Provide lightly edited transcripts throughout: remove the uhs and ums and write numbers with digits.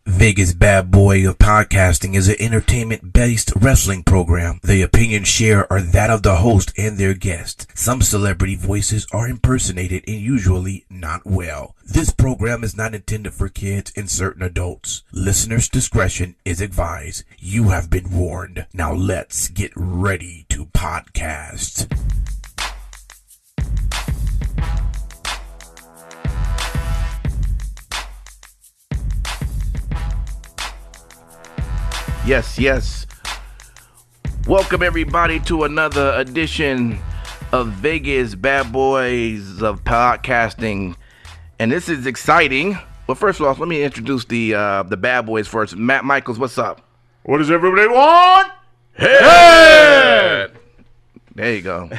Vegas Bad Boy of Podcasting is an entertainment-based wrestling program. The opinions shared are that of the host and their guest. Some celebrity voices are impersonated and usually not well. This program is not intended for kids and certain adults. Listeners' discretion is advised. You have been warned. Now let's get ready to podcast. Yes. Welcome everybody to another edition of Vegas Bad Boys of Podcasting. And this is exciting. Well, first of all, let me introduce the Bad Boys first. Matt Michaels, what's up? What does everybody want? Hey! There you go.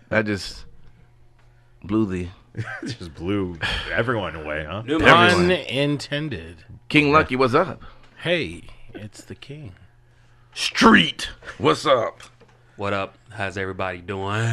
That just blew Just blew everyone away, huh? Pun intended. King Lucky, what's up? Hey, it's the king. Street, what's up? What up? How's everybody doing?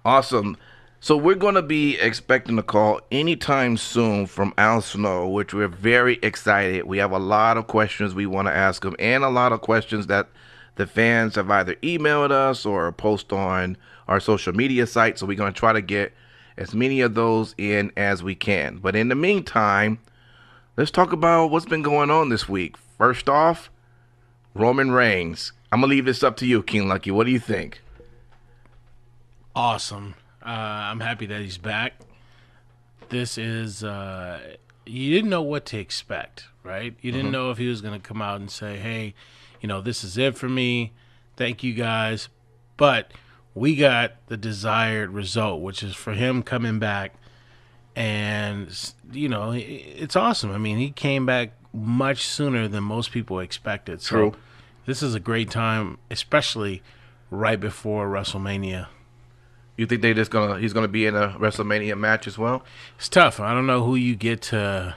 Awesome. So we're going to be expecting a call anytime soon from Al Snow, which we're very excited. We have a lot of questions we want to ask him and a lot of questions that the fans have either emailed us or post on our social media site. So we're going to try to get as many of those in as we can. But in the meantime, let's talk about what's been going on this week. First off, Roman Reigns. I'm going to leave this up to you, King Lucky. What do you think? Awesome. I'm happy that he's back. This is, you didn't know what to expect, right? You didn't know if he was going to come out and say, hey, this is it for me. Thank you guys. But we got the desired result, which is for him coming back. And, it's awesome. I mean, he came back much sooner than most people expected. So True. This is a great time, especially right before WrestleMania. You think he's gonna be in a WrestleMania match as well? It's tough. I don't know who you get to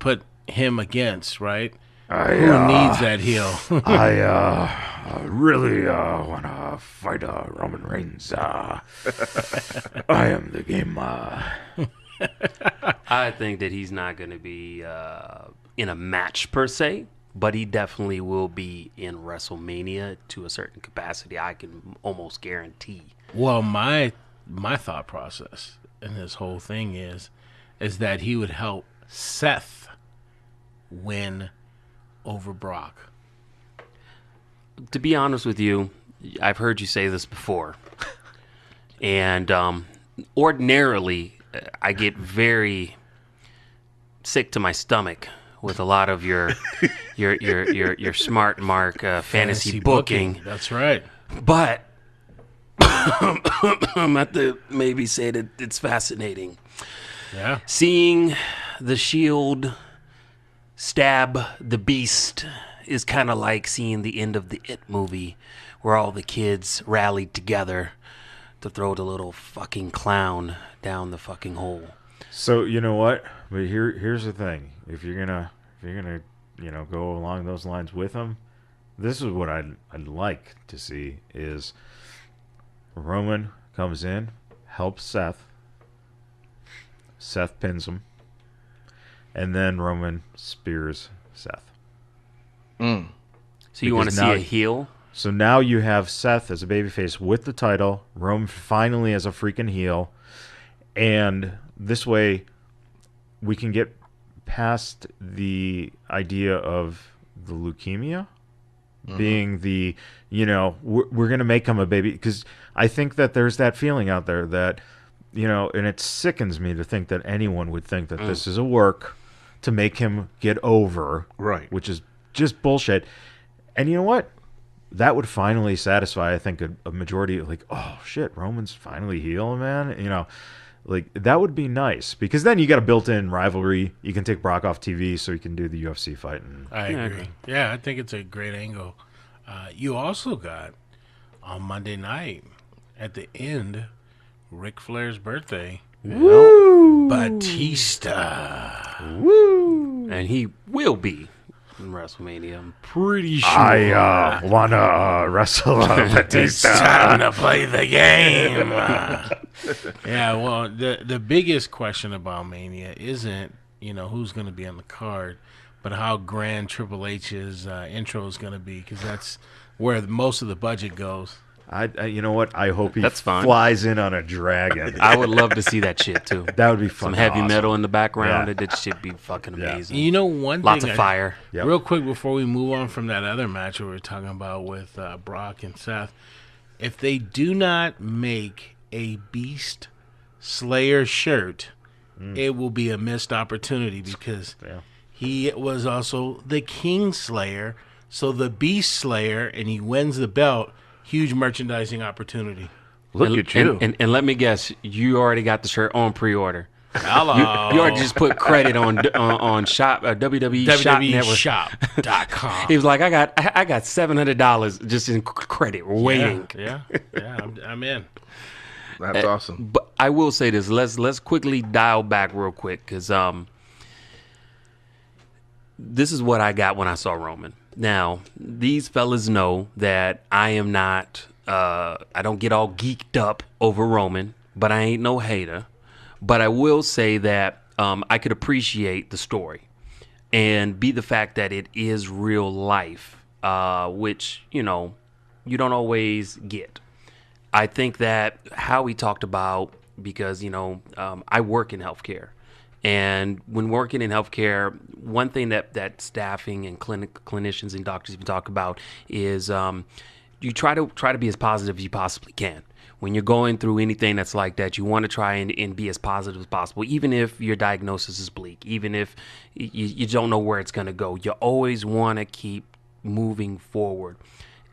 put him against, right? Who needs that heel? I really want to fight Roman Reigns. I am the game. I think that he's not going to be in a match per se, but he definitely will be in WrestleMania to a certain capacity. I can almost guarantee. Well, my thought process in this whole thing is that he would help Seth win over Brock. To be honest with you, I've heard you say this before, and ordinarily I get very sick to my stomach with a lot of your smart mark fantasy booking. That's right. But I'm at to maybe say that it's fascinating. Yeah. Seeing the Shield stab the Beast is kind of like seeing the end of the It movie where all the kids rallied together to throw the little fucking clown down the fucking hole. So you know what? But here's the thing: if you're gonna go along those lines with him, this is what I'd like to see is Roman comes in, helps Seth. Seth pins him, and then Roman spears Seth. So you want to see a heel? So now you have Seth as a babyface with the title, Roman finally as a freaking heel, and this way we can get past the idea of the leukemia being the, we're going to make him a baby, because I think that there's that feeling out there that, and it sickens me to think that anyone would think that this is a work to make him get over, Right. which is just bullshit. And you know what? That would finally satisfy, I think, a majority. Like, oh shit, Roman's finally heel, man. Like that would be nice, because then you got a built-in rivalry. You can take Brock off TV, so you can do the UFC fight. And I agree. Yeah, I think it's a great angle. You also got on Monday night at the end, Ric Flair's birthday. Woo! Batista. Woo! And he will be in WrestleMania. I'm pretty sure. I wanna wrestle Batista. It's time to play the game. Yeah, well, the biggest question about Mania isn't, who's going to be on the card, but how grand Triple H's intro is going to be, because that's where most of the budget goes. You know what? I hope he That's fine. flies in on a dragon. I would love to see that shit too. That would be Some fucking heavy awesome. metal in the background. Yeah. That should be fucking amazing. You know, one Lots thing of fire. Yep. real quick before we move on from that other match we were talking about with Brock and Seth, if they do not make a Beast Slayer shirt, it will be a missed opportunity, because Yeah. he was also the King Slayer, so the Beast Slayer, and he wins the belt. Huge merchandising opportunity. Look at you. And let me guess, you already got the shirt on pre-order. Hello. You already just put credit on shop WWE Shop Network. WWEshop.com. He was like, I got $700 just in credit waiting. Yeah, I'm in. That's awesome. But I will say this. Let's quickly dial back real quick, because this is what I got when I saw Roman. Now, these fellas know that I am not, I don't get all geeked up over Roman, but I ain't no hater. But I will say that I could appreciate the story and be the fact that it is real life, which, you know, you don't always get. I think that how he talked about, because, you know, I work in healthcare. And when working in healthcare, one thing that staffing and clinicians and doctors even talk about is you try to be as positive as you possibly can. When you're going through anything that's like that, you want to try and be as positive as possible, even if your diagnosis is bleak, even if you don't know where it's going to go. You always want to keep moving forward.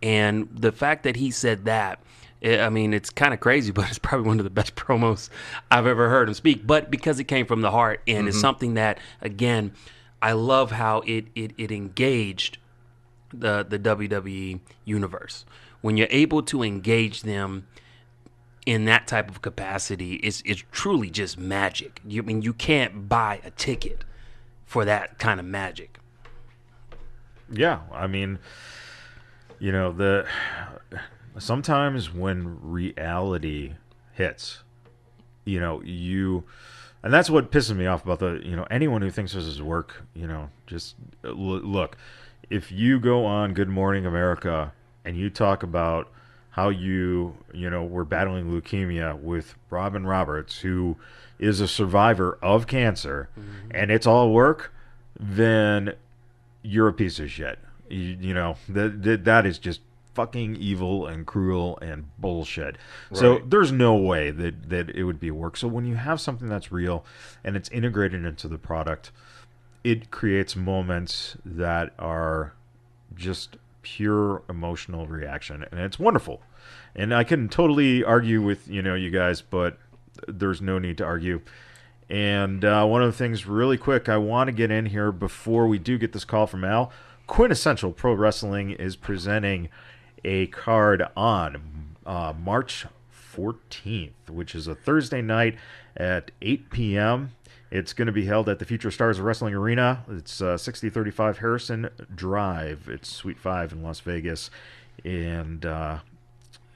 And the fact that he said that, I mean, it's kind of crazy, but it's probably one of the best promos I've ever heard him speak. But because it came from the heart, and it's something that, again, I love how it engaged the WWE universe. When you're able to engage them in that type of capacity, it's truly just magic. I mean, you can't buy a ticket for that kind of magic. Yeah, I mean, you know, sometimes when reality hits, you know, and that's what pisses me off about anyone who thinks this is work, you know, just look, if you go on Good Morning America and you talk about how you were battling leukemia with Robin Roberts, who is a survivor of cancer, and it's all work, then you're a piece of shit. You know, that is just fucking evil and cruel and bullshit. Right. So there's no way that it would be work. So when you have something that's real and it's integrated into the product, it creates moments that are just pure emotional reaction, and it's wonderful. And I can totally argue with you guys, but there's no need to argue. And one of the things really quick I want to get in here before we do get this call from Al, Quintessential Pro Wrestling is presenting a card on March 14th, which is a Thursday night at 8 p.m. It's going to be held at the Future Stars of Wrestling Arena. It's 6035 Harrison Drive. It's Suite 5 in Las Vegas. And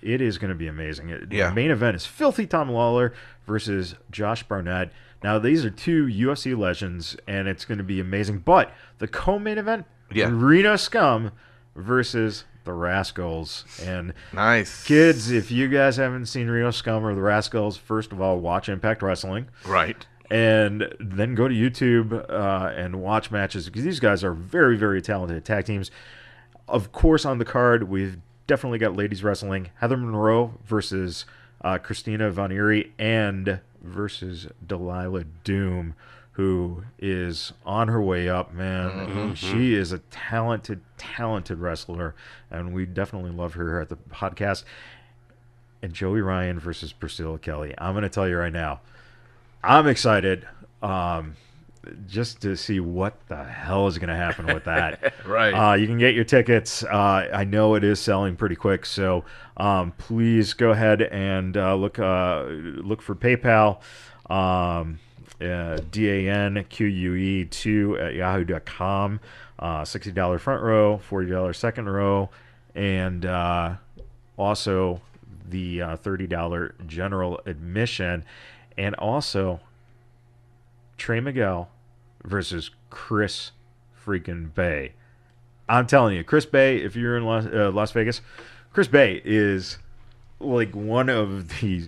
it is going to be amazing. The main event is Filthy Tom Lawler versus Josh Barnett. Now, these are two UFC legends, and it's going to be amazing. But the co-main event, Reno Scum versus the Rascals. And nice. Kids, if you guys haven't seen Reno Scum or the Rascals, first of all, watch Impact Wrestling. Right. And then go to YouTube and watch matches, because these guys are very, very talented tag teams. Of course, on the card, we've definitely got ladies wrestling. Heather Monroe versus Christina Von Eerie, and versus Delilah Doom, who is on her way up, man. Mm-hmm. She is a talented, talented wrestler, and we definitely love her here at the podcast. And Joey Ryan versus Priscilla Kelly. I'm going to tell you right now, I'm excited just to see what the hell is going to happen with that. Right. You can get your tickets. I know it is selling pretty quick, so please go ahead and look for PayPal, DANQUE2 at yahoo.com, $60 front row, $40 second row, and also the $30 general admission. And also, Trey Miguel versus Chris freaking Bay. I'm telling you, Chris Bay, if you're in Las Vegas, Chris Bay is like one of the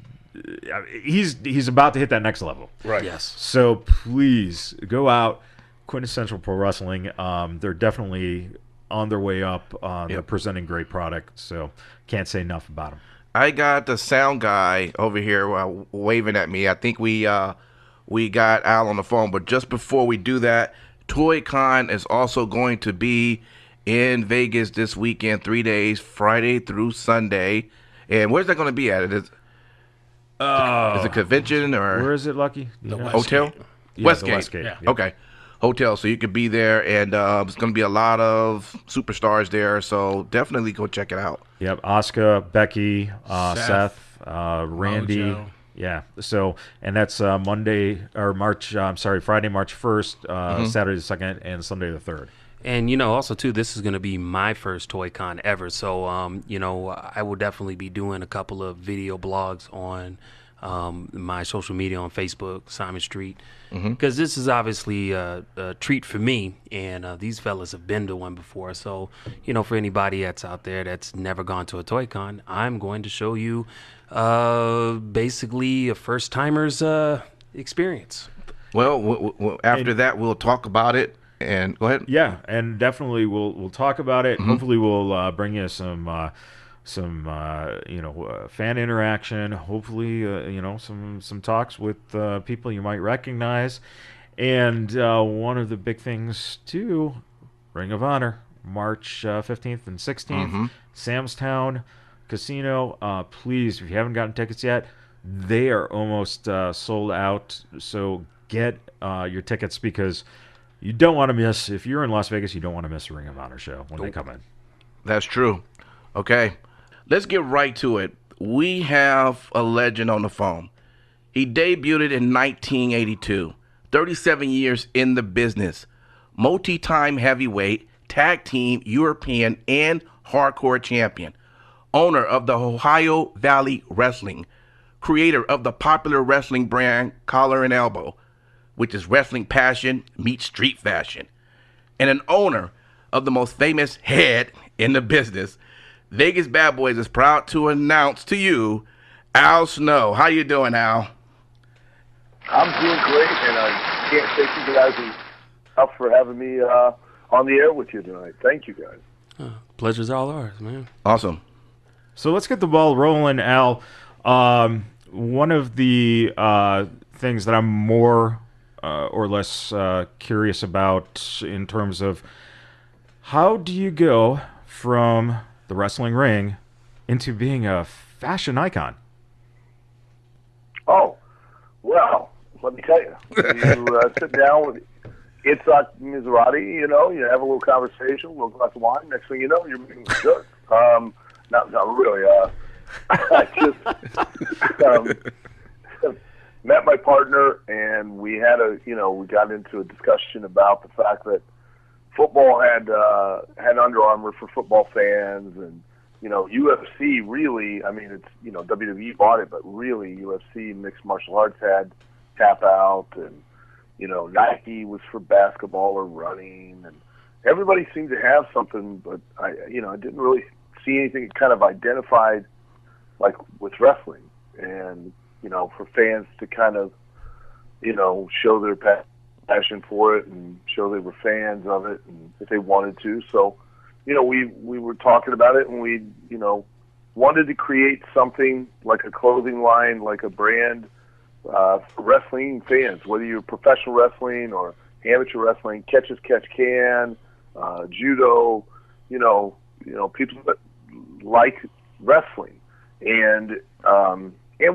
he's about to hit that next level. Right. Yes. So please go out. Quintessential Pro Wrestling. They're definitely on their way up. They're presenting great product. So can't say enough about them. I got the sound guy over here waving at me. I think we got Al on the phone, but just before we do that, Toy Con is also going to be in Vegas this weekend, 3 days, Friday through Sunday. And where's that going to be at? Is it a convention or Where is it, Lucky? The Westgate. hotel? Yeah, Westgate. the Westgate. Yeah. Yep. Okay. Hotel, so you could be there, and it's going to be a lot of superstars there, so definitely go check it out. Yep. Oscar, Becky, Seth, Randy. Mojo. Yeah. So, and that's Friday, March 1st, Saturday the 2nd, and Sunday the 3rd. And, also, too, this is going to be my first Toy Con ever. So, I will definitely be doing a couple of video blogs on my social media on Facebook, Simon Street, because this is obviously a treat for me. And these fellas have been to one before. So, for anybody that's out there that's never gone to a Toy Con, I'm going to show you basically a first-timer's experience. Well, after that, we'll talk about it. And go ahead. Yeah, and definitely we'll talk about it. Hopefully we'll bring you some fan interaction. Hopefully some talks with people you might recognize. And one of the big things too, Ring of Honor, March 15th and 16th, Sam's Town Casino. Please, if you haven't gotten tickets yet, they are almost sold out. So get your tickets because you don't want to miss, if you're in Las Vegas, you don't want to miss a Ring of Honor show when they come in. That's true. Okay, let's get right to it. We have a legend on the phone. He debuted in 1982, 37 years in the business, multi-time heavyweight, tag team, European, and hardcore champion, owner of the Ohio Valley Wrestling, creator of the popular wrestling brand Collar and Elbow, which is wrestling passion meets street fashion, and an owner of the most famous head in the business. Vegas BadBoyz is proud to announce to you, Al Snow. How you doing, Al? I'm doing great, and I can't thank you guys enough for having me on the air with you tonight. Thank you, guys. Pleasure's all ours, man. Awesome. So let's get the ball rolling, Al. One of the things that I'm more or less curious about in terms of how do you go from the wrestling ring into being a fashion icon? Oh, well, let me tell you. You sit down with Itzhak Mizrahi, you have a little conversation, a little glass of wine. Next thing you know, you're making a shirt. Not really. I just met my partner, and we had we got into a discussion about the fact that football had Under Armour for football fans, and UFC really. I mean, it's WWE bought it, but really UFC mixed martial arts had Tap Out, and Nike was for basketball or running, and everybody seemed to have something, but I didn't really see anything kind of identified like with wrestling, and for fans to kind of show their passion for it and show they were fans of it, and if they wanted to. So we were talking about it, and we wanted to create something like a clothing line, like a brand for wrestling fans, whether you're professional wrestling or amateur wrestling, catch as catch can, judo, people that like wrestling. And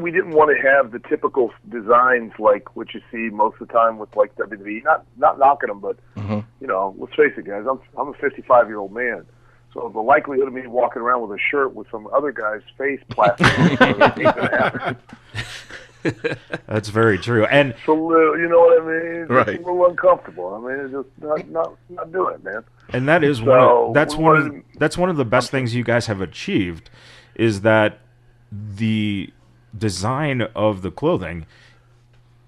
we didn't want to have the typical designs like what you see most of the time with like WWE. Not knocking them, but let's face it, guys. I'm a 55-year-old man, so the likelihood of me walking around with a shirt with some other guy's face plastered ain't gonna happen. That's very true. And So you know what I mean? It's Right. a little uncomfortable. I mean, it's just not doing it, man. And that is So, that's we one of wanted- that's one of the best things you guys have achieved, is that the design of the clothing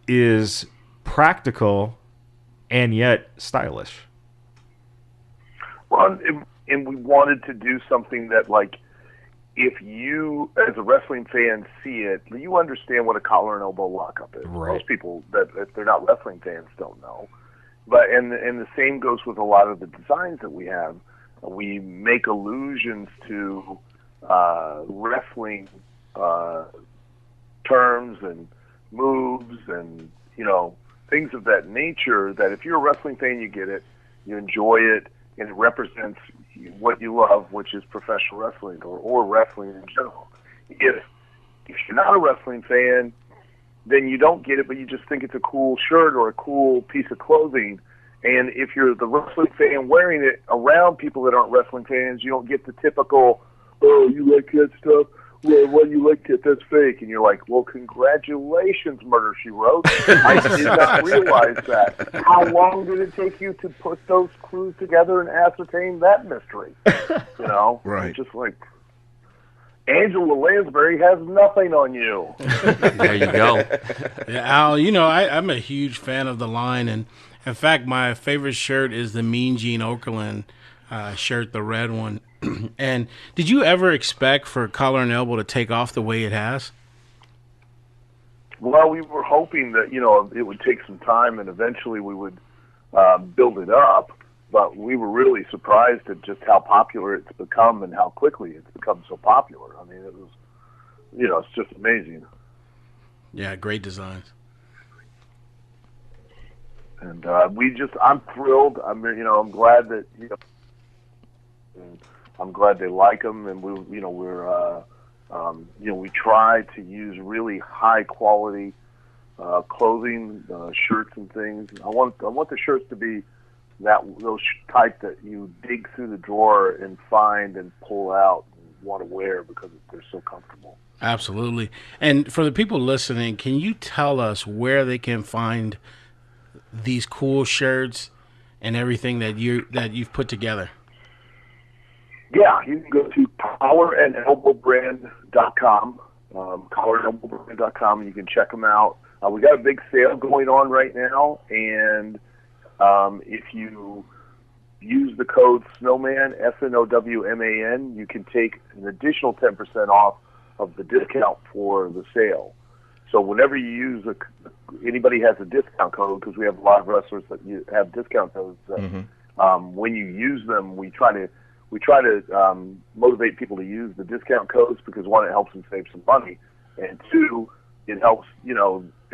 is practical and yet stylish. we wanted to do something that, like, if you, as a wrestling fan, see it, you understand what a collar and elbow lockup is. Right. Most people that if they're not wrestling fans don't know. But and the same goes with a lot of the designs that we have. We make allusions to wrestling terms and moves and things of that nature. That if you're a wrestling fan, you get it, you enjoy it, and it represents what you love, which is professional wrestling or wrestling in general. If you're not a wrestling fan, then you don't get it, but you just think it's a cool shirt or a cool piece of clothing. And if you're the wrestling fan wearing it around people that aren't wrestling fans, you don't get the typical, oh, you like that stuff? Well, why do you like it? That's fake. And you're like, well, congratulations, Murder, She Wrote. I did not realize that. How long did it take you to put those clues together and ascertain that mystery? Right. It's just like, Angela Lansbury has nothing on you. There you go. Yeah, Al, I'm a huge fan of the line, and in fact, my favorite shirt is the Mean Gene Okerlund shirt, the red one. And did you ever expect for Collar and Elbow to take off the way it has? Well, we were hoping that, it would take some time and eventually we would build it up. But we were really surprised at just how popular it's become and how quickly it's become so popular. I mean, it was, it's just amazing. Yeah, great designs. And I'm thrilled. I'm glad that, and I'm glad they like them. And we try to use really high quality clothing, shirts and things. I want the shirts to be those type that you dig through the drawer and find and pull out and want to wear because they're so comfortable. Absolutely. And for the people listening, can you tell us where they can find these cool shirts and everything that you've put together? Yeah, you can go to collarandelbowbrand.com, collarandelbowbrand.com, and you can check them out. We got a big sale going on right now, and if you use the code SNOWMAN, SNOWMAN, you can take an additional 10% off of the discount for the sale. So whenever you use anybody has a discount code, because we have a lot of wrestlers that have discount codes. When you use them, we try to motivate people to use the discount codes because one, it helps them save some money, and two, it helps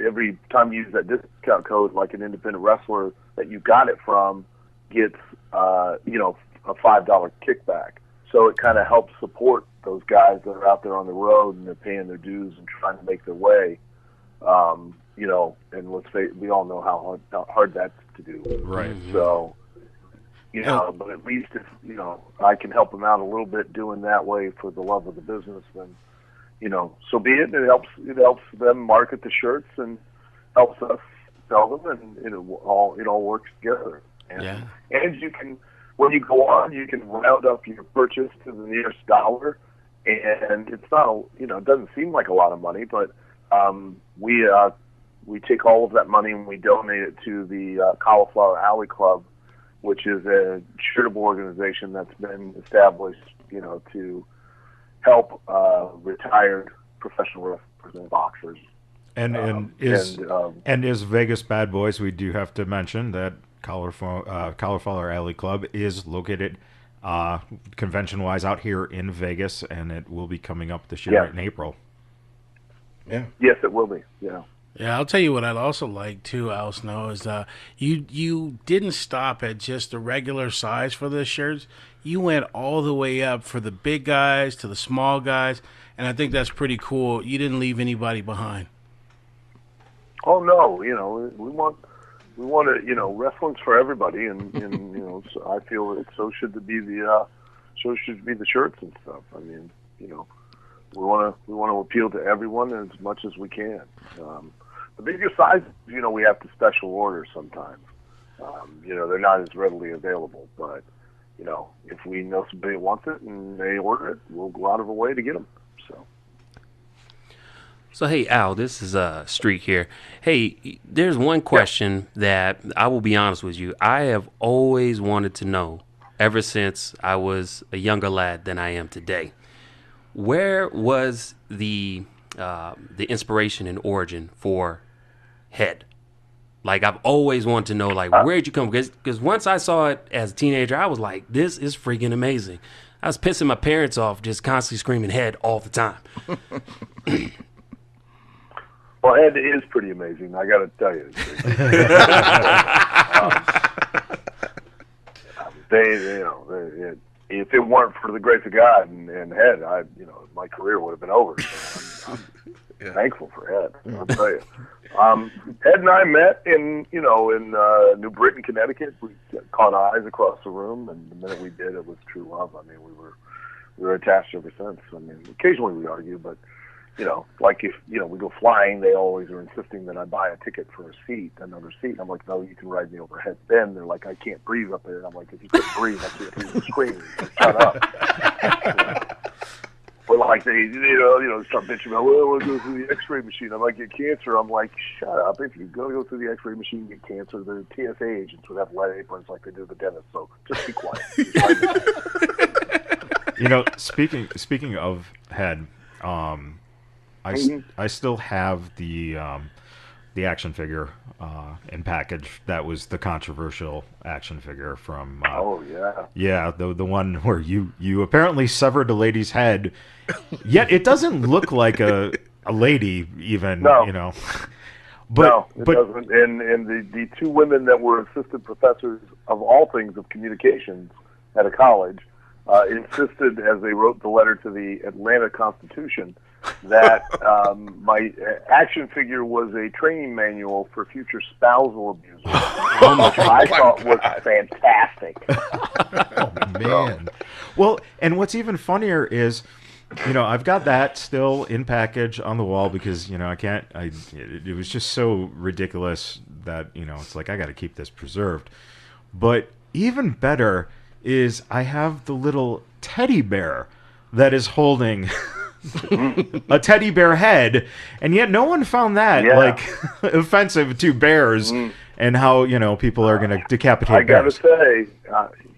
every time you use that discount code, like an independent wrestler that you got it from gets a $5 kickback. So it kind of helps support those guys that are out there on the road and they're paying their dues and trying to make their way. And let's say we all know how hard that's to do. Right. So, but at least if I can help them out a little bit doing that way for the love of the business, then so be it. It helps them market the shirts and helps us sell them, and it all works together. And you can, when you go on, you can round up your purchase to the nearest dollar, and it's not it doesn't seem like a lot of money, but we take all of that money and we donate it to the Cauliflower Alley Club, which is a charitable organization that's been established, to help retired professional wrestlers and boxers. And is Vegas BadBoyz, we do have to mention that Cauliflower Alley Club is located convention-wise out here in Vegas, and it will be coming up this year in April. Yeah. Yes, it will be. Yeah. Yeah, I'll tell you what I'd also like too, Al Snow, is you didn't stop at just the regular size for the shirts. You went all the way up for the big guys to the small guys, and I think that's pretty cool. You didn't leave anybody behind. Oh no, we want to, wrestling's for everybody, and so I feel that so should be the shirts and stuff. I mean, we want to appeal to everyone as much as we can. The bigger sizes, we have to special order sometimes. They're not as readily available, but if we know somebody wants it and they order it, we'll go out of our way to get them. So hey, Al, this is Streak here. Hey, there's one question that I will be honest with you. I have always wanted to know ever since I was a younger lad than I am today. Where was the inspiration and origin for Head? Like, I've always wanted to know, like, where'd you come? Because once I saw it as a teenager, I was like, this is freaking amazing. I was pissing my parents off just constantly screaming Head all the time. Well, Head is pretty amazing. I got to tell you. If it weren't for the grace of God and Head, my career would have been over. So I'm thankful for Head. I'll tell you. Head and I met in New Britain, Connecticut. We caught eyes across the room, and the minute we did, it was true love. I mean, we were attached ever since. I mean, occasionally we argue, but like if we go flying, they always are insisting that I buy a ticket for another seat. I'm like, no, you can ride me overhead. Then they're like, I can't breathe up there. And I'm like, if you couldn't breathe, I can't hear you screaming. So shut up. Or like they start bitching about, well, I want to go through the X-ray machine. I'm like, get cancer. I'm like, shut up. If you go through the X-ray machine, get cancer. The TSA agents would have lead aprons like they do the dentist. So just be quiet. Speaking of Head, I still have the action figure in package. That was the controversial action figure from. The one where you apparently severed a lady's head, yet it doesn't look like a lady even. No. But, no, it doesn't. And the two women that were assistant professors of all things of communications at a college insisted, as they wrote the letter to the Atlanta Constitution, that my action figure was a training manual for future spousal abusers, which I thought was fantastic. Oh, man. Well, and what's even funnier is, I've got that still in package on the wall because, it was just so ridiculous that, it's like, I got to keep this preserved. But even better is I have the little teddy bear that is holding a teddy bear head, and yet no one found that offensive to bears and how people are going to decapitate bears. I gotta say,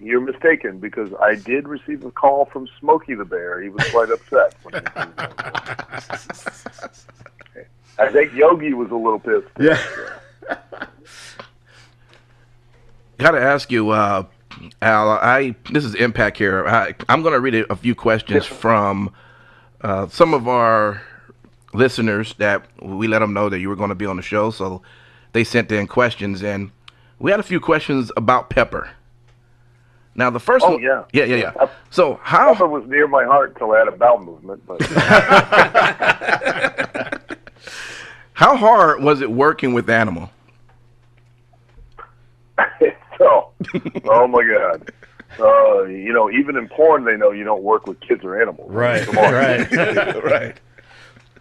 you're mistaken, because I did receive a call from Smokey the Bear. He was quite upset. I think Yogi was a little pissed. Yeah. Gotta ask you, Al. This is Impact here. I'm going to read a few questions from some of our listeners that we let them know that you were going to be on the show, so they sent in questions, and we had a few questions about Pepper. Now, the first one... Yeah. So, Pepper was near my heart until I had a bowel movement, but... How hard was it working with Animal? Oh my God. Even in porn, they know you don't work with kids or animals. Right. Come on. Right.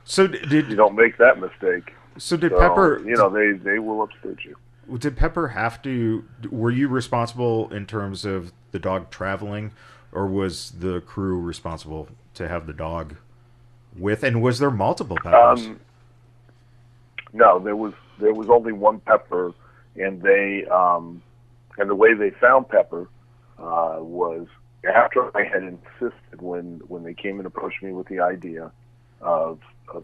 So you don't make that mistake. So did Pepper? They will upstage you. Did Pepper have to? Were you responsible in terms of the dog traveling, or was the crew responsible to have the dog with? And was there multiple Peppers? No, there was only one Pepper, and they and the way they found Pepper was after I had insisted when they came and approached me with the idea of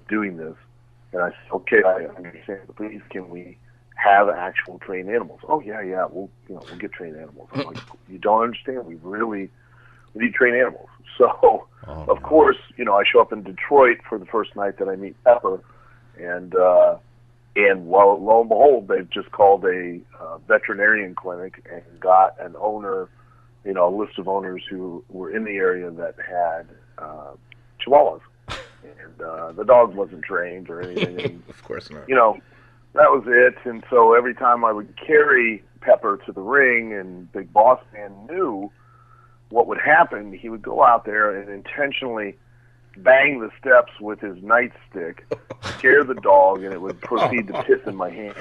doing this, and I said, okay, I understand, but please, can we have actual trained animals? Oh yeah, we'll get trained animals. I'm like, you don't understand, we need trained animals. So of course, I show up in Detroit for the first night that I meet Pepper, and lo and behold, they've just called a veterinarian clinic and got an owner, a list of owners who were in the area that had Chihuahuas. And the dog wasn't trained or anything. And, of course not. That was it. And so every time I would carry Pepper to the ring, and Big Bossman knew what would happen, he would go out there and intentionally bang the steps with his nightstick, scare the dog, and it would proceed to piss in my hand.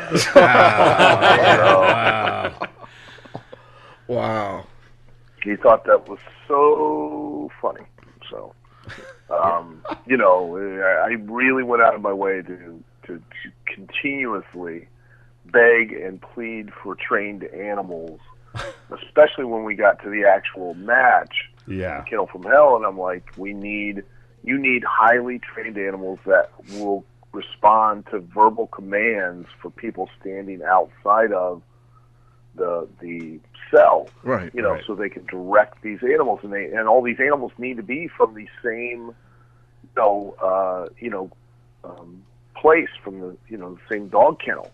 Wow. He thought that was so funny. So, I really went out of my way to continuously beg and plead for trained animals especially when we got to the actual match, Yeah. Kennel from Hell, and I'm like, you need highly trained animals that will respond to verbal commands for people standing outside of the cell, Right. so they can direct these animals, and all these animals need to be from the same, place, from the same dog kennel,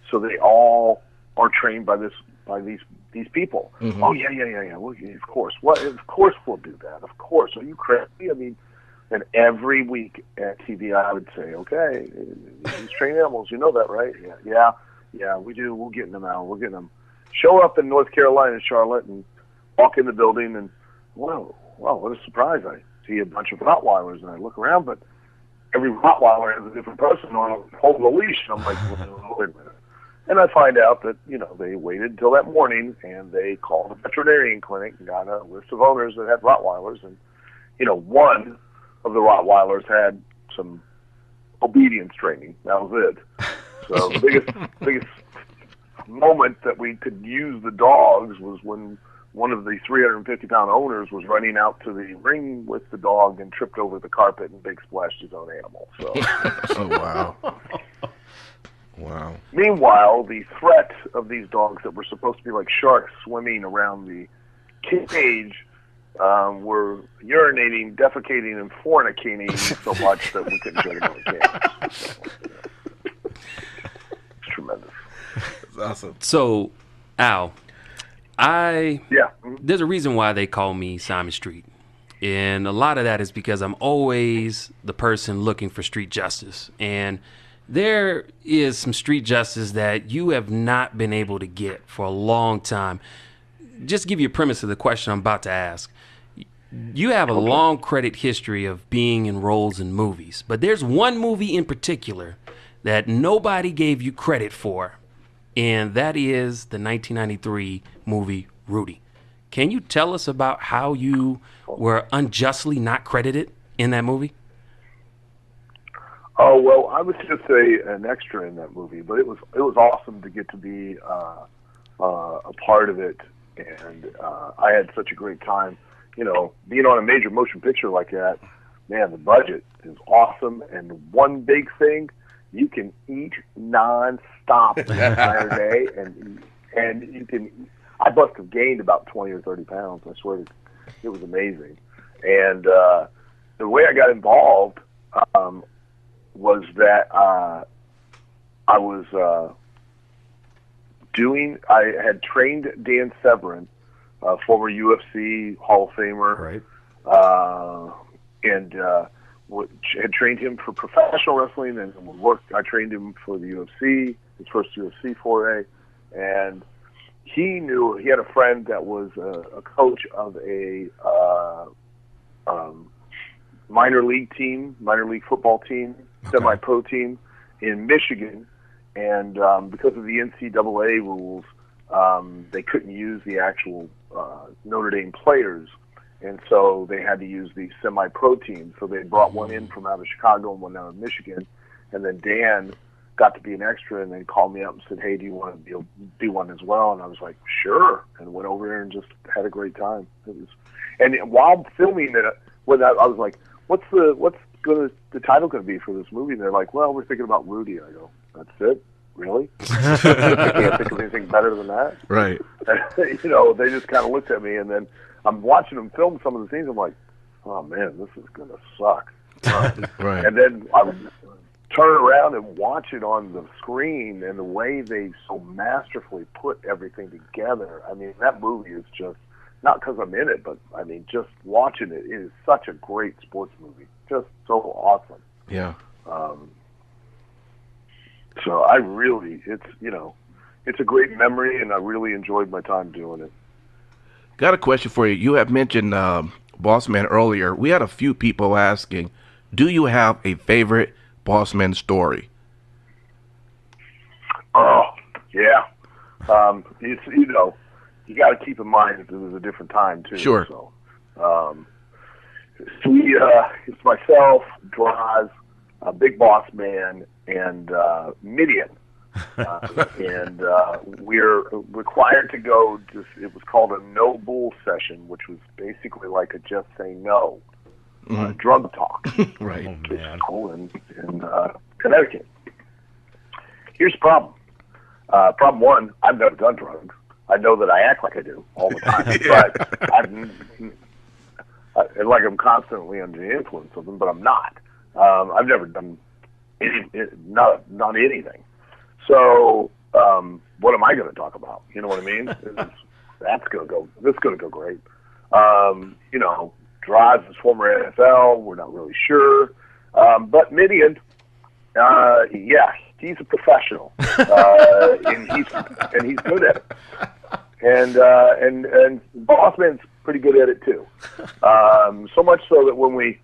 so they all are trained by these people. Mhm. Oh yeah. Well, of course. What? Of course we'll do that. Of course. Are you crazy? I mean, and every week at TV I would say, okay, these trained animals, you know that, right? Yeah, we do. We're getting them out. We're getting them. Show up in North Carolina, Charlotte, and walk in the building, and wow, what a surprise! I see a bunch of Rottweilers, and I look around, but every Rottweiler has a different person holding the leash, and I'm like, well, wait a minute. And I find out that, they waited until that morning, and they called a veterinarian clinic and got a list of owners that had Rottweilers, and, one of the Rottweilers had some obedience training. That was it. So the biggest moment that we could use the dogs was when one of the 350-pound owners was running out to the ring with the dog and tripped over the carpet and big splashed his own animal. So, Oh, wow. Wow. meanwhile, the threat of these dogs that were supposed to be like sharks swimming around the cage were urinating, defecating, and fornicating so much that we couldn't get them in the cage. So, it's tremendous. That's awesome. So, Al, Yeah. there's a reason why they call me Simon Street. And a lot of that is because I'm always the person looking for street justice. And there is some street justice that you have not been able to get for a long time. Just to give you a premise of the question I'm about to ask. You have a long credit history of being in roles in movies, but there's one movie in particular that nobody gave you credit for, and that is the 1993 movie Rudy. Can you tell us about how you were unjustly not credited in that movie? Oh, well, I was just an extra in that movie, but it was awesome to get to be a part of it, and I had such a great time. Being on a major motion picture like that, man, the budget is awesome, and one big thing, you can eat nonstop the entire day, and you can. I must have gained about 20 or 30 pounds. I swear, it was amazing, and the way I got involved. Was that I had trained Dan Severn, former UFC Hall of Famer, Right. and had trained him for professional wrestling, and I trained him for the UFC, his first UFC foray, and he had a friend that was a coach of a minor league football team, semi-pro team in Michigan, and because of the NCAA rules, they couldn't use the actual Notre Dame players, and so they had to use the semi-pro team. So they brought one in from out of Chicago and one out of Michigan, and then Dan got to be an extra, and then called me up and said, "Hey, do you want to be one as well?" And I was like, "Sure," and went over there and just had a great time. And while filming it, I was like, what's the title going to be for this movie? And they're like, well, we're thinking about Rudy. And I go, that's it? Really? I can't think of anything better than that. Right. They just kind of looked at me, and then I'm watching them film some of the scenes. I'm like, oh man, this is going to suck. Right. And then I would turn around and watch it on the screen, and the way they so masterfully put everything together. I mean, that movie is just, not because I'm in it, but I mean, just watching it, it is such a great sports movie. Just so awesome. Yeah. So I really, it's a great memory, and I really enjoyed my time doing it. Got a question for you. You have mentioned Bossman earlier. We had a few people asking, do you have a favorite Bossman story? Oh, yeah. It's, you got to keep in mind that it was a different time too. Sure. So, it's myself, Draws, Big Boss Man, and Midian. And we're required to go. It was called a no bull session, which was basically like a just say no drug talk. Right. Oh, man. School in Connecticut. Here's the problem. Problem one: I've never done drugs. I know that I act like I do all the time, but like I'm constantly under the influence of them, but I'm not. I've never done not anything. So what am I going to talk about? You know what I mean? This is going to go great. Drives is former NFL. We're not really sure, but Midian, he's a professional, and he's good at it. And Bossman's pretty good at it too. So much so that when we,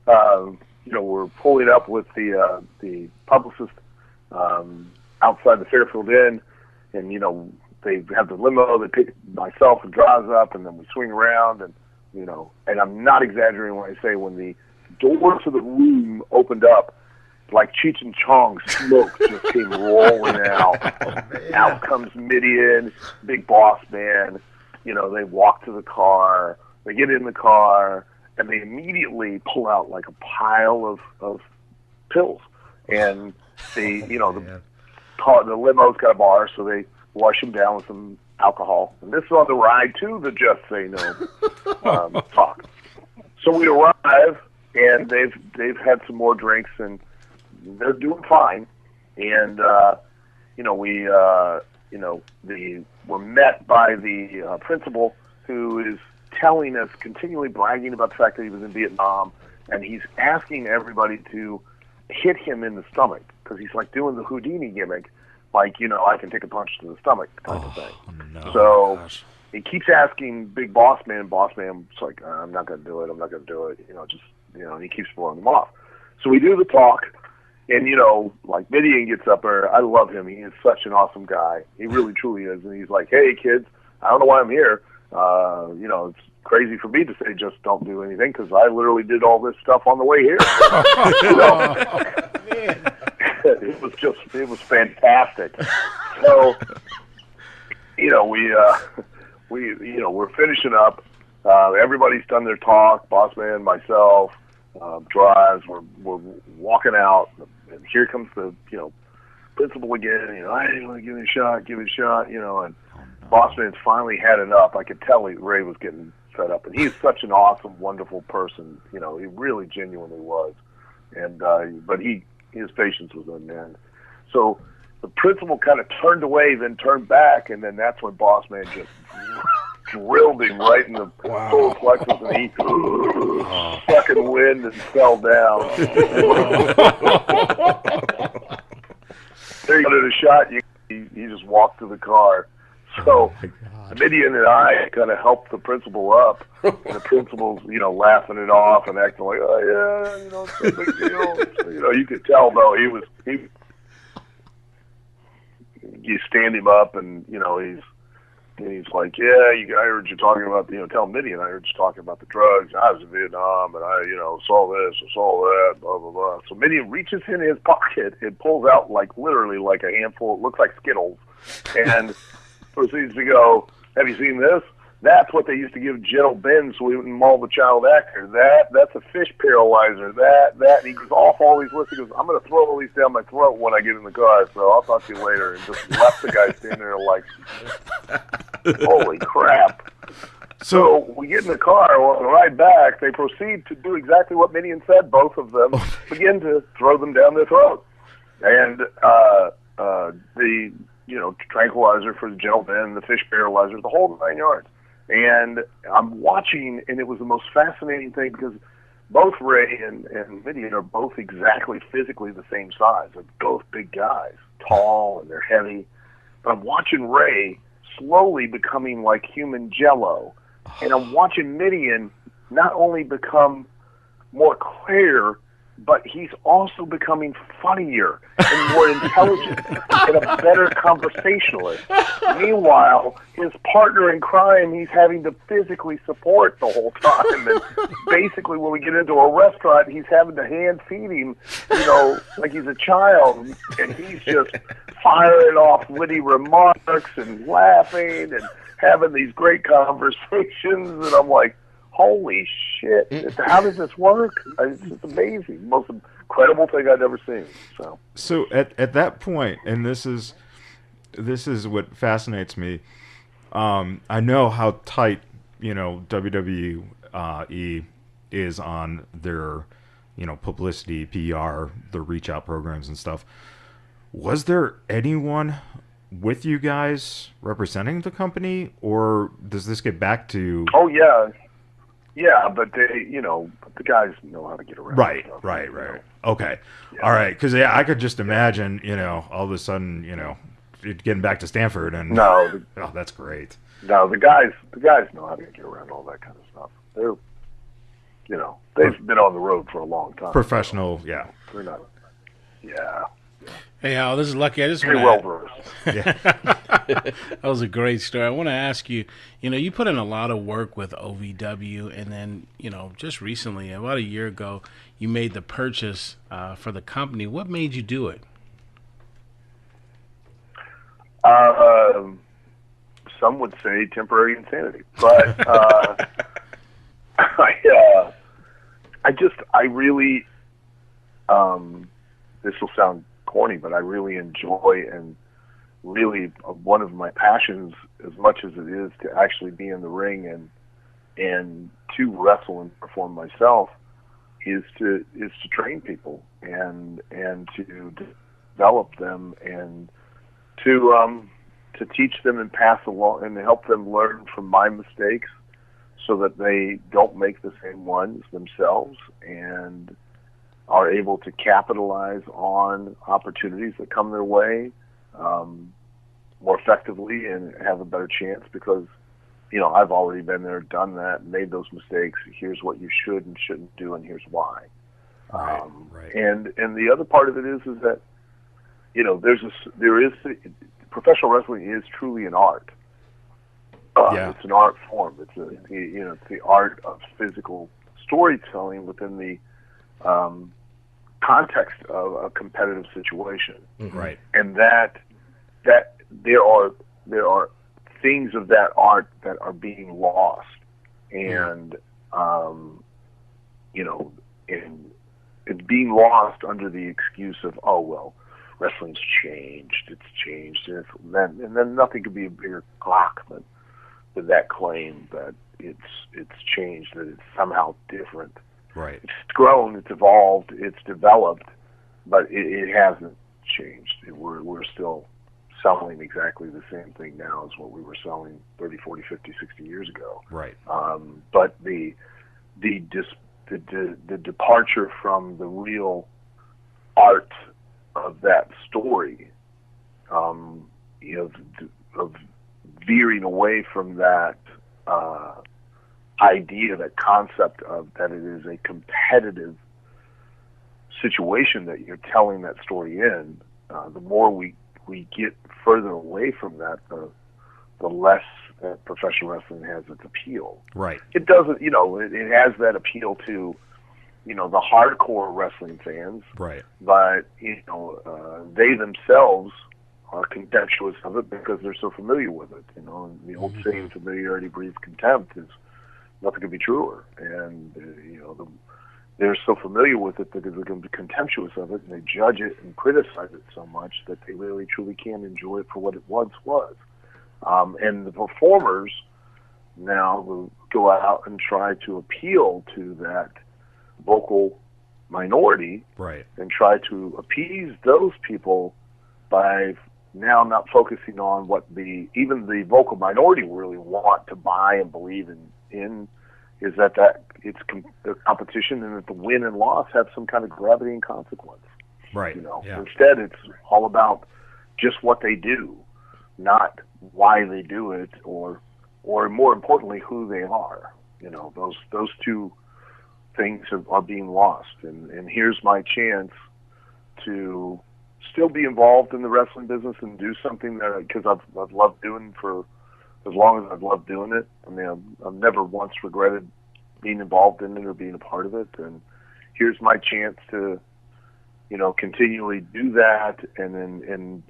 we're pulling up with the publicist outside the Fairfield Inn, and they have the limo that picks myself and drives up, and then we swing around, and and I'm not exaggerating when I say when the doors of the room opened up, like Cheech and Chong's smoke just came rolling out. Out comes Midian, big boss man. They walk to the car, they get in the car, and they immediately pull out like a pile of pills. And the limo's got a bar, so they wash them down with some alcohol. And this is on the ride to the Just Say No talk. So we arrive, and they've had some more drinks, and they're doing fine. And we're met by the principal, who is telling us, continually bragging about the fact that he was in Vietnam, and he's asking everybody to hit him in the stomach, because he's like doing the Houdini gimmick, like, I can take a punch to the stomach type of thing. No. So he keeps asking Big Boss Man. Boss Man's like, I'm not going to do it. I'm not going to do it. And he keeps blowing them off. So we do the talk, and like Midian gets up there. I love him. He is such an awesome guy. He really, truly is. And he's like, hey, kids, I don't know why I'm here. It's crazy for me to say just don't do anything, because I literally did all this stuff on the way here. It was fantastic. So, we're finishing up. Everybody's done their talk. Bossman, myself, drives. We're walking out, and here comes the principal again. Hey, give it a shot, and Bossman's finally had enough. I could tell Ray was getting fed up, and he's such an awesome, wonderful person. He really genuinely was, and but his patience was unmanned. So the principal kind of turned away, then turned back, and then that's when Bossman just drilled him right in the solar plexus, and he fucking wind and fell down. There you wanted a shot, he just walked to the car. So Midian and I kind of helped the principal up, and the principal's, laughing it off and acting like, oh yeah, it's no big deal. So, you could tell though you stand him up, and he's like, yeah, I heard you talking about, tell Midian I heard you talking about the drugs. I was in Vietnam, and I, saw this, I saw that, blah blah blah. So Midian reaches in his pocket and pulls out literally like a handful. It looks like Skittles, and proceeds to go, have you seen this? That's what they used to give Gentle Ben so we wouldn't maul the child actor. That's a fish paralyzer. That. And he goes off all these lists. He goes, I'm going to throw all these down my throat when I get in the car, so I'll talk to you later. And just left the guy standing there like, holy crap. So we get in the car, on the ride back, they proceed to do exactly what Midian said. Both of them begin to throw them down their throat. And the tranquilizer for the Gentle Ben, the fish paralyzer, the whole 9 yards. And I'm watching, and it was the most fascinating thing, because both Ray and Midian are both exactly physically the same size. They're both big guys, tall, and they're heavy. But I'm watching Ray slowly becoming like human jello. And I'm watching Midian not only become more clear, but he's also becoming funnier and more intelligent and a better conversationalist. Meanwhile, his partner in crime, he's having to physically support the whole time. And basically, when we get into a restaurant, he's having to hand feed him, like he's a child. And he's just firing off witty remarks and laughing and having these great conversations. And I'm like, holy shit, how does this work? It's just amazing. Most incredible thing I've ever seen. So at that point, and this is what fascinates me, I know how tight, WWE is on their, publicity, PR, the reach out programs and stuff. Was there anyone with you guys representing the company, or does this get back to... Oh, yeah. Yeah, but the guys know how to get around. Right. Okay. Yeah. All right. Because I could just imagine, all of a sudden, getting back to Stanford and no, oh, that's great. No, the guys know how to get around all that kind of stuff. They're, they've been on the road for a long time. Professional, yeah. They're not. Yeah. Hey, Al, this is Lucky. I just Pretty want well versed. Yeah. That was a great story. I want to ask you, you put in a lot of work with OVW, and then, just recently, about a year ago, you made the purchase for the company. What made you do it? Some would say temporary insanity, but I really, this will sound corny, but I really enjoy, and really one of my passions, as much as it is to actually be in the ring and to wrestle and perform myself, is to train people and to develop them and to teach them and pass along and help them learn from my mistakes so that they don't make the same ones themselves and are able to capitalize on opportunities that come their way more effectively and have a better chance because, I've already been there, done that, made those mistakes. Here's what you should and shouldn't do, and here's why. Right. And the other part of it is that, professional wrestling is truly an art. It's an art form. It's the art of physical storytelling within the context of a competitive situation. Right. And that there are things of that art that are being lost, and and it's being lost under the excuse of, oh well, wrestling's changed. It's changed, and then nothing could be a bigger clock than that claim that it's changed, that it's somehow different. Right. It's grown, it's evolved, it's developed, but it hasn't changed. We're still selling exactly the same thing now as what we were selling 30, 40, 50, 60 years ago. Right. But the departure from the real art of that story, of veering away from that idea, that concept of that it is a competitive situation that you're telling that story in, the more we get further away from that, the less professional wrestling has its appeal. Right. It doesn't, it has that appeal to, the hardcore wrestling fans. Right. But, they themselves are contemptuous of it because they're so familiar with it. And the old saying, familiarity breeds contempt, is nothing could be truer. And, they're so familiar with it that they're going to be contemptuous of it, and they judge it and criticize it so much that they really truly can't enjoy it for what it once was. And the performers now will go out and try to appeal to that vocal minority, right, and try to appease those people by now not focusing on what even the vocal minority really want to buy and believe in is that it's the competition, and that the win and loss have some kind of gravity and consequence. Right. Yeah. Instead, it's all about just what they do, not why they do it, or more importantly, who they are. Those two things are being lost. And here's my chance to still be involved in the wrestling business and do something that, because I've loved doing for as long as I've loved doing it. I mean, I've never once regretted being involved in it or being a part of it. And here's my chance to, continually do that, and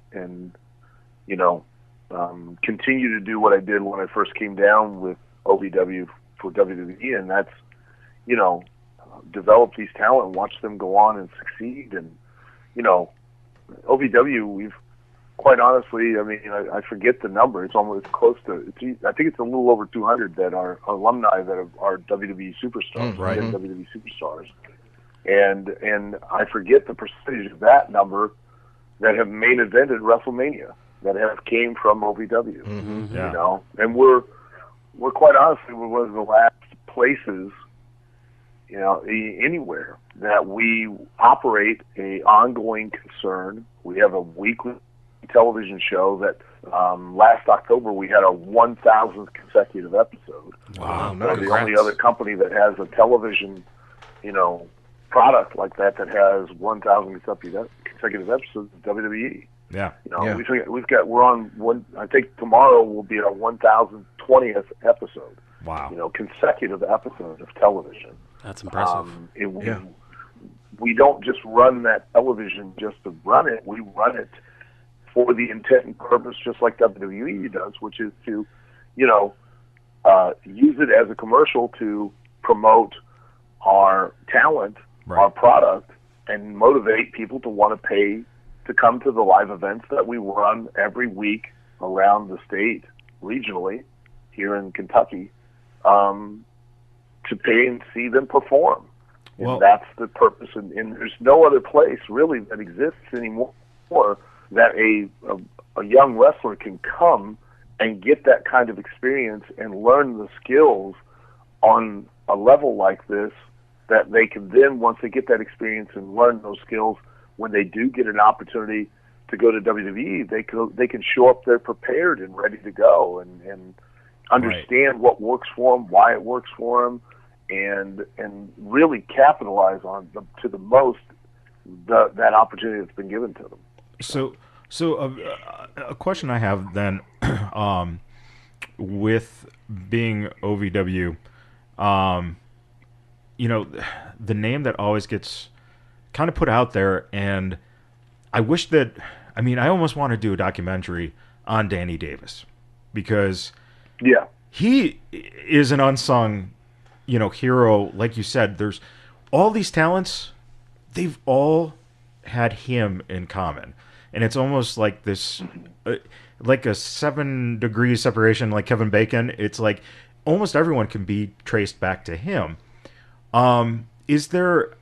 continue to do what I did when I first came down with OVW for WWE, and that's, develop these talent and watch them go on and succeed. And, OVW, we've, quite honestly, I mean, I forget the number. It's almost close to, I think it's a little over 200 that are alumni that are WWE superstars, right. WWE superstars. And I forget the percentage of that number that have main evented WrestleMania, that have came from OVW. Yeah. And we're quite honestly, we're one of the last places, anywhere that we operate a ongoing concern. We have a weekly television show that last October we had our 1,000th consecutive episode. Wow, We're the congrats. only other company that has a television, product like that has 1,000 consecutive episodes of WWE. Yeah. Yeah. We're on one. I think tomorrow will be our 1,020th episode. Wow. Consecutive episode of television. That's impressive. We don't just run that television just to run it. We run it for the intent and purpose, just like WWE does, which is to, use it as a commercial to promote our talent, our product, and motivate people to want to pay to come to the live events that we run every week around the state, regionally, here in Kentucky, to pay and see them perform. Well, and that's the purpose. And there's no other place really that exists anymore that a young wrestler can come and get that kind of experience and learn the skills on a level like this, that they can then, once they get that experience and learn those skills, when they do get an opportunity to go to WWE, they can show up there prepared and ready to go, and understand what works for them, why it works for them, and really capitalize on to the most that opportunity that's been given to them. So a question I have then, with being OVW, the name that always gets kind of put out there, and I wish that, I almost want to do a documentary on Danny Davis, because he is an unsung, hero. Like you said, there's all these talents, they've all had him in common. And it's almost like this, like a 7 degrees separation, like Kevin Bacon. It's like almost everyone can be traced back to him. Is there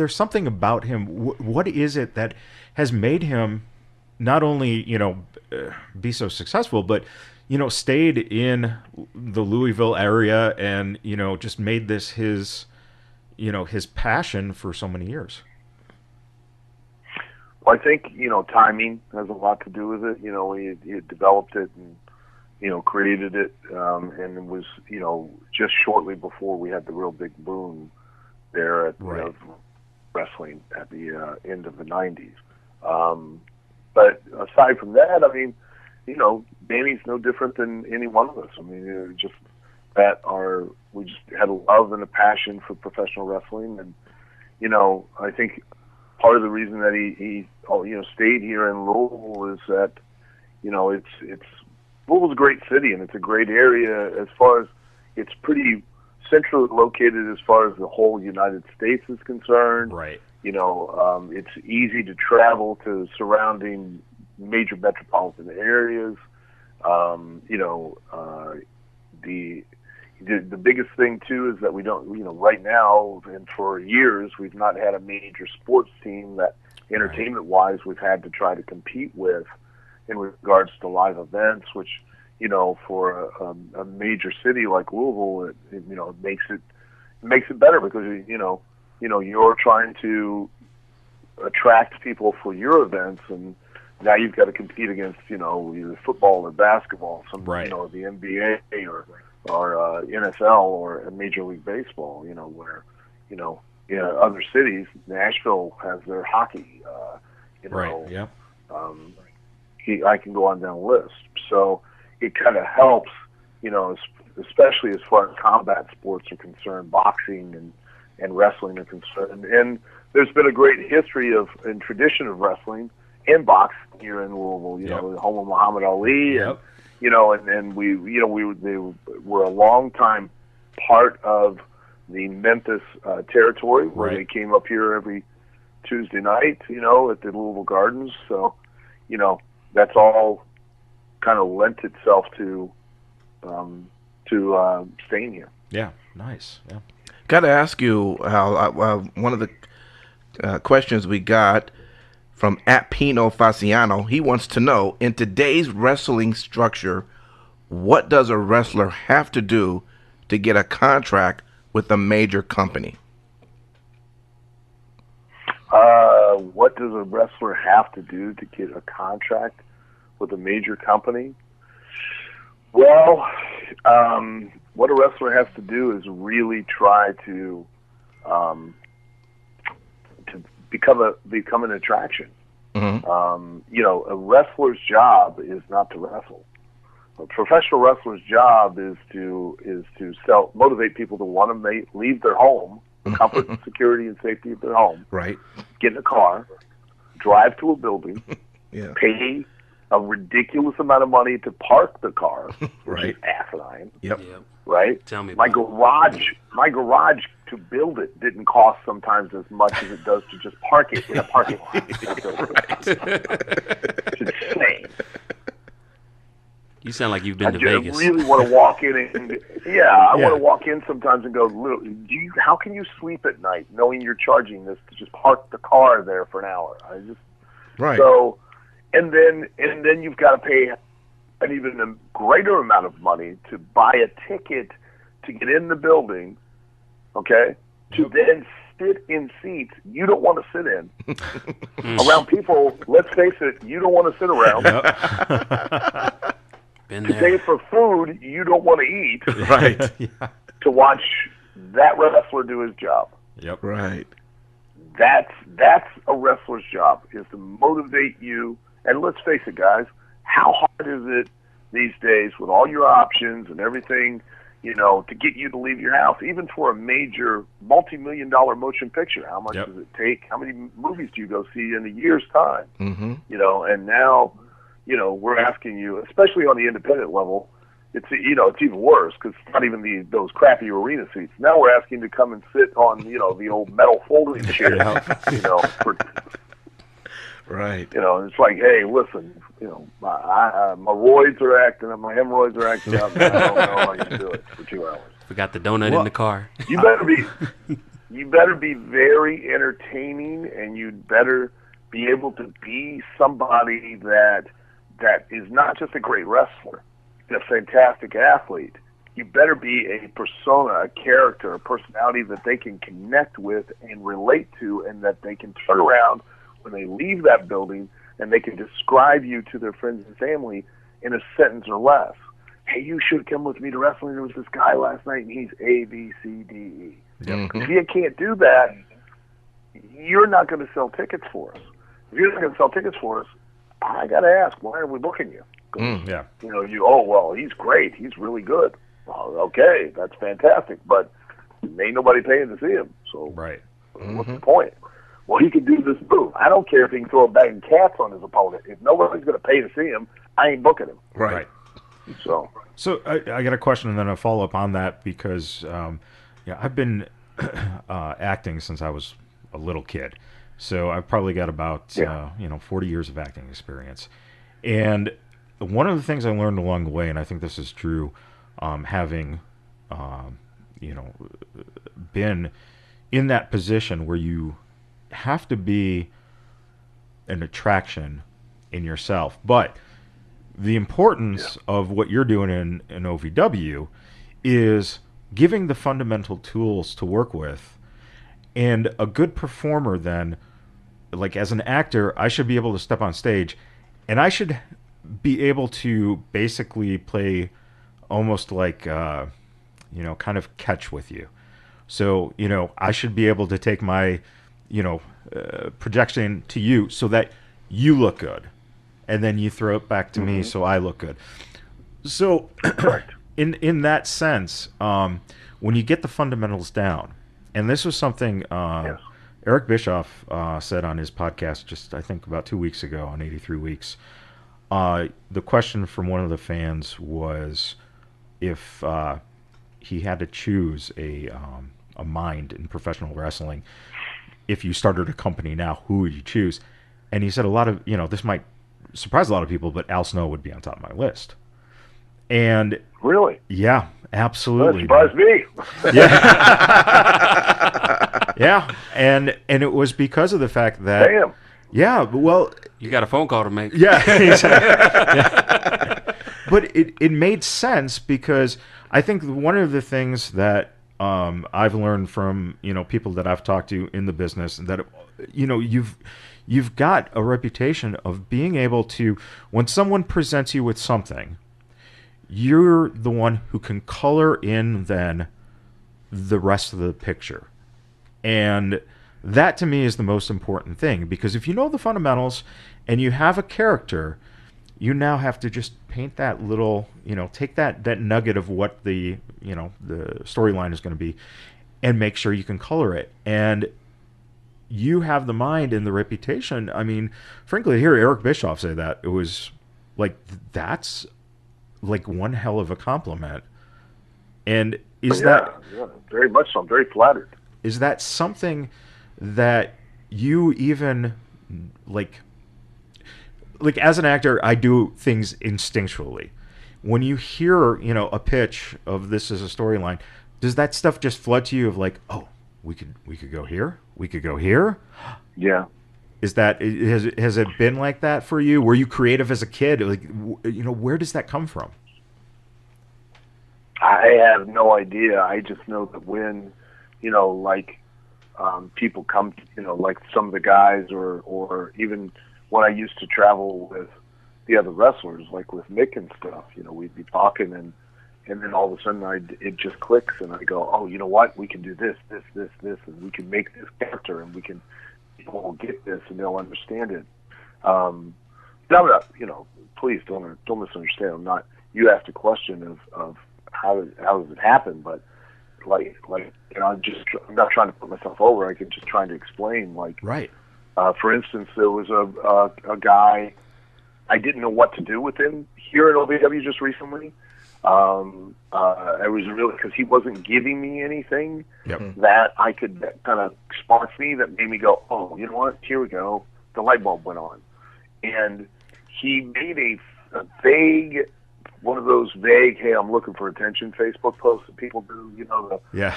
something about him? What is it that has made him not only, be so successful, but, stayed in the Louisville area and, just made this his passion for so many years? Well, I think, timing has a lot to do with it. He developed it and, created it, and it was, just shortly before we had the real big boom there at wrestling at the end of the 90s. But aside from that, Danny's no different than any one of us. We just had a love and a passion for professional wrestling, and I think part of the reason that he stayed here in Louisville is that Louisville's a great city, and it's a great area as far as it's pretty centrally located as far as the whole United States is concerned. Right. It's easy to travel to surrounding major metropolitan areas. The biggest thing too is that we don't, right now and for years we've not had a major sports team that entertainment-wise we've had to try to compete with in regards to live events, which for a major city like Louisville, it makes it better, because you're trying to attract people for your events, and now you've got to compete against, either football or basketball, Right. The NBA or NFL or Major League Baseball, where, other cities, Nashville has their hockey, Right. Yeah. I can go on down the list. So it kind of helps, especially as far as combat sports are concerned, boxing and wrestling are concerned. And there's been a great history and tradition of wrestling and boxing here in Louisville. The home of Muhammad Ali, Yep. and they were a long time part of the Memphis territory, where Right. they came up here every Tuesday night, at the Louisville Gardens. So, that's all kind of lent itself to staying here. Yeah. Nice. Yeah. Got to ask you, Hal, one of the questions we got from @Pino Faciano. He wants to know, in today's wrestling structure, what does a wrestler have to do to get a contract with a major company? What does a wrestler have to do to get a contract with a major company? Well, what a wrestler has to do is really try to become an attraction. Mm-hmm. A wrestler's job is not to wrestle. A professional wrestler's job is to motivate people to want to leave their home, the comfort and security and safety of their home, Right. get in a car, drive to a building, Yeah. pay a ridiculous amount of money to park the car, which Right. is asinine, Yep. Yep. right? Tell me My about it. garage to build it didn't cost sometimes as much as it does to just park it in a parking lot. It's insane. You sound like you've been to I Vegas. really want to walk in and I Yeah. want to walk in sometimes and go, how can you sleep at night knowing you're charging this to just park the car there for an hour? Right. So, and then you've got to pay an even greater amount of money to buy a ticket to get in the building, okay? To then sit in seats you don't want to sit in around people. Let's face it, you don't want to sit around. Been To there. pay for food you don't want to eat. Right. Yeah. To watch that wrestler do his job. Yep. Right. That's a wrestler's job, is to motivate you. And let's face it, guys, how hard is it these days with all your options and everything, to get you to leave your house, even for a major multi-million-dollar motion picture? How much Yep. does it take? How many movies do you go see in a year's time? Mm-hmm. And now, we're asking you, especially on the independent level, it's even worse because it's not even those crappy arena seats. Now we're asking to come and sit on the old metal folding chair. For, Right. it's like, hey, listen, my roids are acting up, my hemorrhoids are acting up. And I don't know how you can do it for 2 hours. Forgot the donut in the car. You better be very entertaining, and you'd better be able to be somebody that is not just a great wrestler, a fantastic athlete. You better be a persona, a character, a personality that they can connect with and relate to, and that they can turn around when they leave that building and they can describe you to their friends and family in a sentence or less. Hey, you should come with me to wrestling. There was this guy last night, and he's A, B, C, D, E. Mhm. If you can't do that, you're not going to sell tickets for us. If you're not going to sell tickets for us, I got to ask, why are we booking you? 'Cause, Yeah. he's great. He's really good. Well, okay, that's fantastic, but ain't nobody paying to see him. So Right. what's the point? Well, he can do this move. I don't care if he can throw a bag of cats on his opponent. If nobody's going to pay to see him, I ain't booking him. Right. So So I got a question and then a follow up on that because I've been acting since I was a little kid, so I've probably got about 40 years of acting experience. And one of the things I learned along the way, and I think this is true, having been in that position where you have to be an attraction in yourself, but the importance of what you're doing in OVW is giving the fundamental tools to work with. And a good performer then, like as an actor, I should be able to step on stage and I should be able to basically play almost like kind of catch with you. So I should be able to take my projection to you so that you look good, and then you throw it back to me so I look good. So in that sense, when you get the fundamentals down, and this was something Eric Bischoff said on his podcast just I think about 2 weeks ago on 83 Weeks. The question from one of the fans was if he had to choose a mind in professional wrestling. If you started a company now, who would you choose? And he said a lot of, this might surprise a lot of people, but Al Snow would be on top of my list. And really, yeah, absolutely. That surprised me. Yeah, yeah, and it was because of the fact that, Damn. Yeah, well, You got a phone call to make. yeah, yeah. But it made sense because I think one of the things that I've learned from people that I've talked to in the business that you've got a reputation of being able to, when someone presents you with something, you're the one who can color in then the rest of the picture. And that to me is the most important thing, because if you know the fundamentals and you have a character, you now have to just paint that little, take that nugget of what the storyline is going to be and make sure you can color it. And you have the mind and the reputation. I mean, frankly, to hear Eric Bischoff say that, it was like, that's like one hell of a compliment. And is that very much so. I'm very flattered. Is that something that you even like as an actor, I do things instinctually. When you hear, a pitch of this as a storyline, does that stuff just flood to you of like, oh, we could go here, we could go here? Yeah. Is that has it been like that for you? Were you creative as a kid? Like, where does that come from? I have no idea. I just know that when, people come, like some of the guys or even when I used to travel with the other wrestlers, like with Mick and stuff, we'd be talking and then all of a sudden it just clicks and I go, oh, you know what? We can do this, and we can make this character and people will get this and they'll understand it. Now, please don't misunderstand. I'm not, you asked a question of how does it happen, but I'm not trying to put myself over. I'm just trying to explain, right. For instance, there was a guy, I didn't know what to do with him here at OVW just recently. I was really, because he wasn't giving me anything that I could, that kind of sparked me, that made me go, oh, you know what, here we go. The light bulb went on. And he made a vague, one of those vague, hey, I'm looking for attention Facebook posts that people do,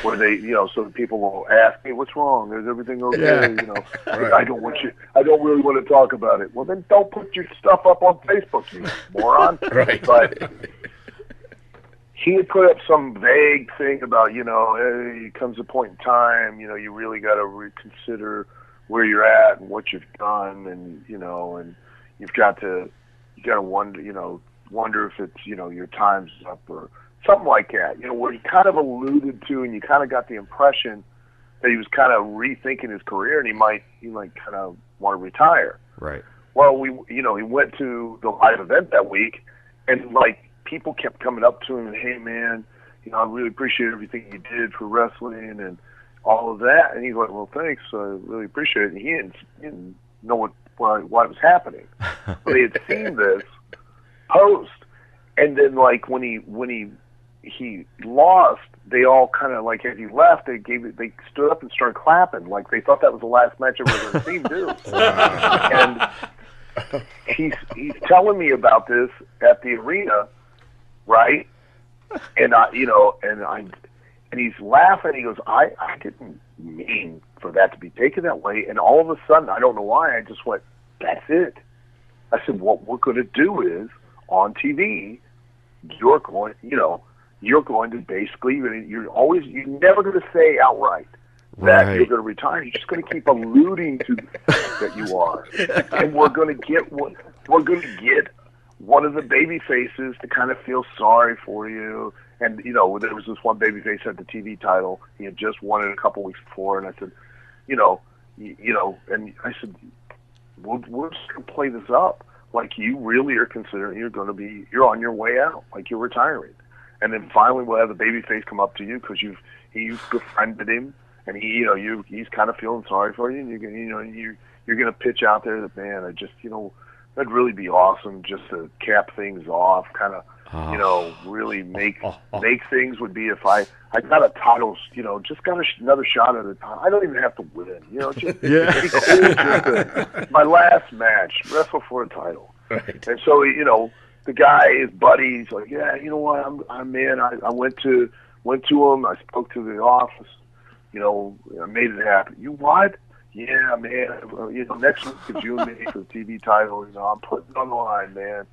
where they, so that people will ask, hey, what's wrong? Is everything okay? Yeah. Right. I don't really want to talk about it. Well, then don't put your stuff up on Facebook, you moron. Right. But he had put up some vague thing about, hey, it comes a point in time, you really got to reconsider where you're at and what you've done, and, and you've got to wonder if it's, your time's up or something like that, where he kind of alluded to, and you kind of got the impression that he was kind of rethinking his career and he might kind of want to retire. Right. Well, he went to the live event that week and people kept coming up to him and, hey man, I really appreciate everything you did for wrestling and all of that. And he's like, well, thanks. I really appreciate it. And he didn't know why it was happening. But he had seen this post, and then when he lost, they all kind of as he left, they stood up and started clapping they thought that was the last match they were going to see him do. And he's telling me about this at the arena, right? And and he's laughing. He goes, I didn't mean for that to be taken that way. And all of a sudden, I don't know why, I just went, that's it. I said, what we're going to do is, on TV, you're going to basically, you're never going to say outright that you're going to retire. You're just going to keep alluding to that you are. And we're going to get we're going to get one of the baby faces to kind of feel sorry for you. And, there was this one baby face at the TV title. He had just won it a couple weeks before. And I said, and I said, we're just going to play this up. Like, you really are considering you're on your way out, like you're retiring. And then finally we'll have the baby face come up to you because you've befriended him, and he's kind of feeling sorry for you, and you're going to pitch out there that, man, that'd really be awesome just to cap things off, kind of, really make things would be if I got a title, just got another shot at it. I don't even have to win, just, it'd be cool just my last match, wrestle for a title. Right. And so, the guy, his buddy, he's like, yeah, you know what, I'm in. I went to him. I spoke to the office. I made it happen. You what? Yeah, man. Next week it's you and me for the TV title. I'm putting it on the line, man.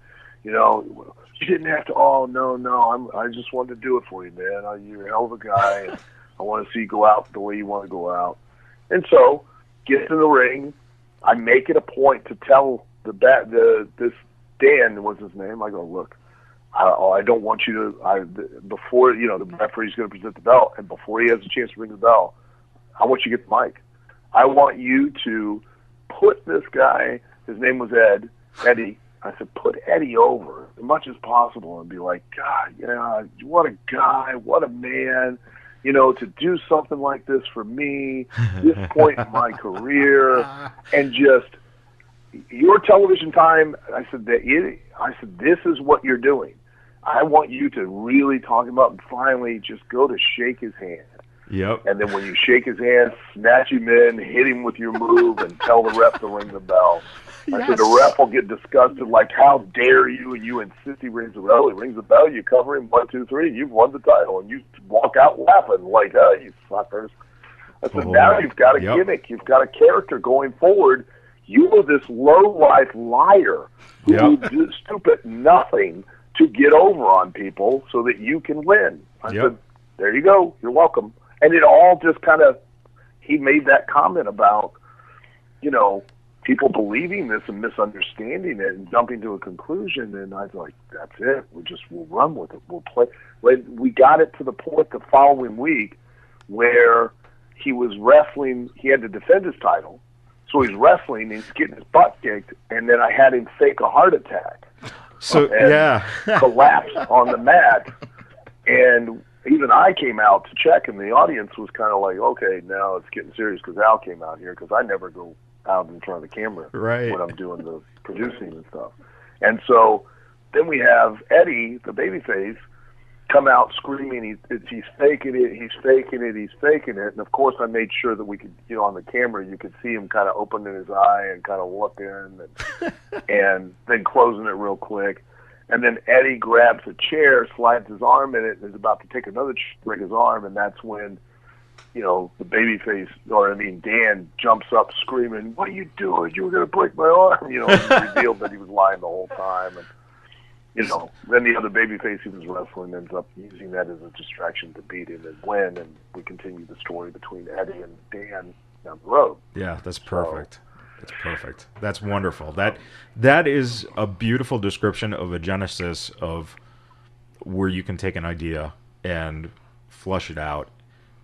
You didn't have to. Oh no. I just wanted to do it for you, man. You're a hell of a guy, and I want to see you go out the way you want to go out. And so, get in the ring. I make it a point to tell this Dan was his name. I go, look, I don't want you to. Before the referee's going to present the belt, and before he has a chance to ring the bell, I want you to get the mic. I want you to put this guy. His name was Eddie. I said, put Eddie over as much as possible, and be like, God, what a guy, what a man. To do something like this for me, this point in my career, and just. Your television time, I said, this is what you're doing. I want you to really talk him up and finally just go to shake his hand. Yep. And then when you shake his hand, snatch him in, hit him with your move, and tell the ref to ring the bell. I said, the ref will get disgusted, like, how dare you? And you insist he rings the bell. He rings the bell, you cover him, 1, 2, 3, you've won the title. And you walk out laughing, like, you suckers. I said, now you've got a gimmick. You've got a character going forward. You are this low-life liar who will do stupid nothing to get over on people so that you can win. I said, there you go. You're welcome. And it all just kind of, he made that comment about, people believing this and misunderstanding it and jumping to a conclusion. And I was like, that's it. We'll run with it. We'll play. We got it to the point the following week where he was wrestling. He had to defend his title. So he's wrestling, and he's getting his butt kicked, and then I had him fake a heart attack. Collapse on the mat. And even I came out to check, and the audience was kind of like, okay, now it's getting serious because Al came out here, because I never go out in front of the camera when I'm doing the producing and stuff. And so then we have Eddie, the babyface, come out screaming, he's faking it, he's faking it, he's faking it. And, of course, I made sure that we could, on the camera, you could see him kind of opening his eye and kind of looking and then closing it real quick. And then Eddie grabs a chair, slides his arm in it, and is about to take another break his arm, and that's when, the babyface, Dan jumps up screaming, what are you doing? You were going to break my arm. He revealed that he was lying the whole time. And, then the other babyface he was wrestling ends up using that as a distraction to beat him and win, and we continue the story between Eddie and Dan down the road. Yeah, that's perfect. That's perfect. That's wonderful. That is a beautiful description of a genesis of where you can take an idea and flush it out.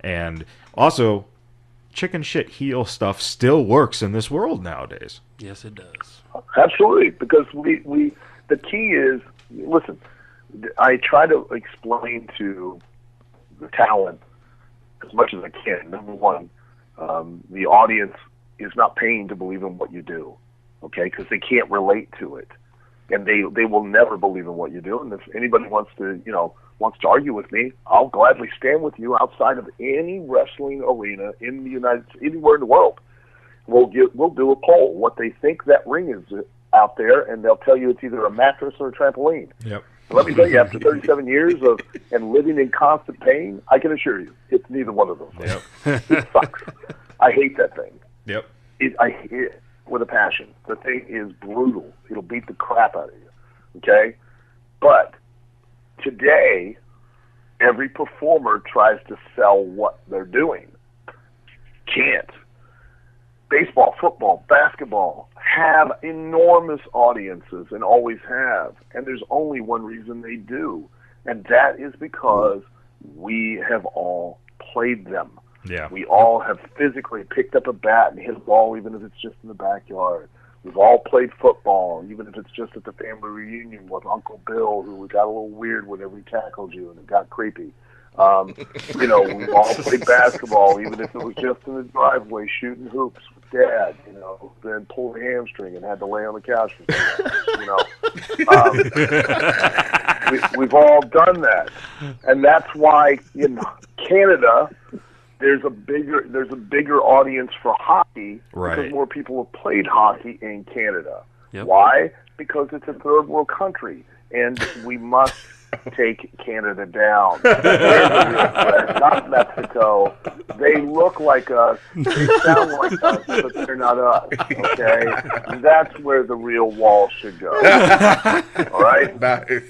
And also, chicken shit heel stuff still works in this world nowadays. Yes, it does. Absolutely, because we the key is, listen, I try to explain to the talent as much as I can. Number one, the audience is not paying to believe in what you do, okay? Because they can't relate to it, and they will never believe in what you do. And if anybody wants to argue with me, I'll gladly stand with you outside of any wrestling arena in the United States, anywhere in the world. We'll do a poll what they think that ring is out there, and they'll tell you it's either a mattress or a trampoline. Yep. And let me tell you, after 37 years and living in constant pain, I can assure you, it's neither one of those. Yep. It sucks. I hate that thing. Yep. I hate it with a passion. The thing is brutal. It'll beat the crap out of you. Okay? But today, every performer tries to sell what they're doing. Can't. Baseball, football, basketball, have enormous audiences and always have. And there's only one reason they do. And that is because we have all played them. Yeah. We all have physically picked up a bat and hit a ball, even if it's just in the backyard. We've all played football, even if it's just at the family reunion with Uncle Bill, who got a little weird whenever he tackled you, and it got creepy. We've all played basketball, even if it was just in the driveway shooting hoops with Dad, then pulled a hamstring and had to lay on the couch for 2 hours. We've all done that. And that's why in Canada, there's a bigger audience for hockey because more people have played hockey in Canada. Yep. Why? Because it's a third world country, and we must take Canada down. They're the real threat, not Mexico. They look like us, they sound like us, but they're not us. Okay, and that's where the real wall should go. All right. Nice.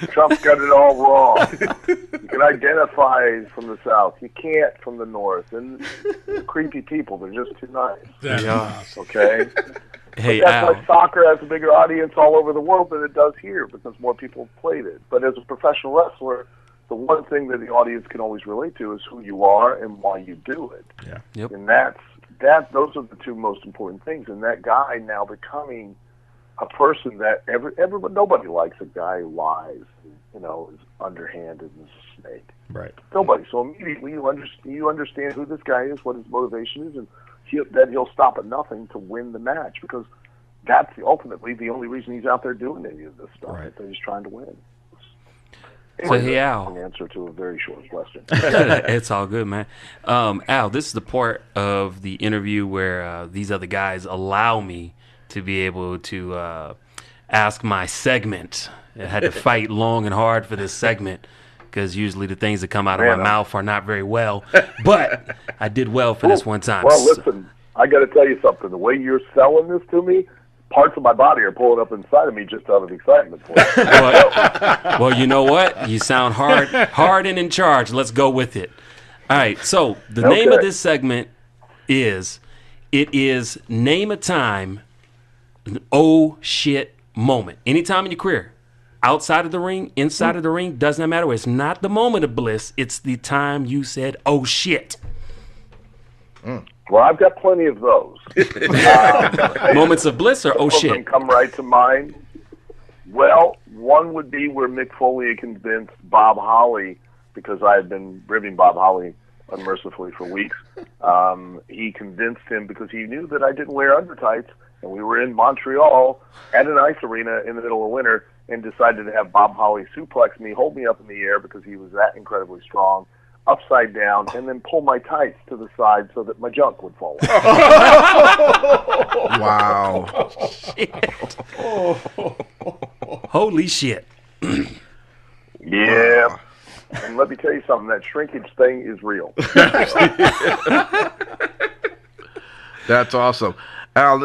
Trump's got it all wrong. You can identify from the South. You can't from the North. And they're creepy people. They're just too nice. Yeah. Okay? Hey, But that's Al. why soccer has a bigger audience all over the world than it does here because more people have played it. But as a professional wrestler, the one thing that the audience can always relate to is who you are and why you do it. Yeah. Yep. And those are the two most important things. And that guy now becoming a person that nobody likes a guy who lies, is underhanded and is a snake. Right. Nobody. So immediately you understand who this guy is, what his motivation is, and that he'll stop at nothing to win the match because that's ultimately the only reason he's out there doing any of this stuff. Right. That he's trying to win. So, hey, Al. An answer to a very short question. It's all good, man. Al, this is the part of the interview where these other guys allow me to be able to ask my segment. I had to fight long and hard for this segment because usually the things that come out of my mouth are not very well. But I did well for this one time. Well, listen, I got to tell you something. The way you're selling this to me, parts of my body are pulling up inside of me just out of excitement for it. Well, you know what? You sound hard and in charge. Let's go with it. All right. So the name of this segment is Name a Time, an oh shit moment. Anytime in your career, outside of the ring, inside of the ring, does not matter. It's not the moment of bliss. It's the time you said, oh shit. Well, I've got plenty of those. Moments of bliss or oh Some of them shit? come right to mind. Well, one would be where Mick Foley had convinced Bob Holly, because I had been ribbing Bob Holly unmercifully for weeks. He convinced him because he knew that I didn't wear undertights, and we were in Montreal at an ice arena in the middle of winter, and decided to have Bob Holly suplex me, hold me up in the air because he was that incredibly strong, upside down, and then pull my tights to the side so that my junk would fall off. Wow. Shit. Holy shit. Yeah. And let me tell you something, that shrinkage thing is real. That's awesome. Al,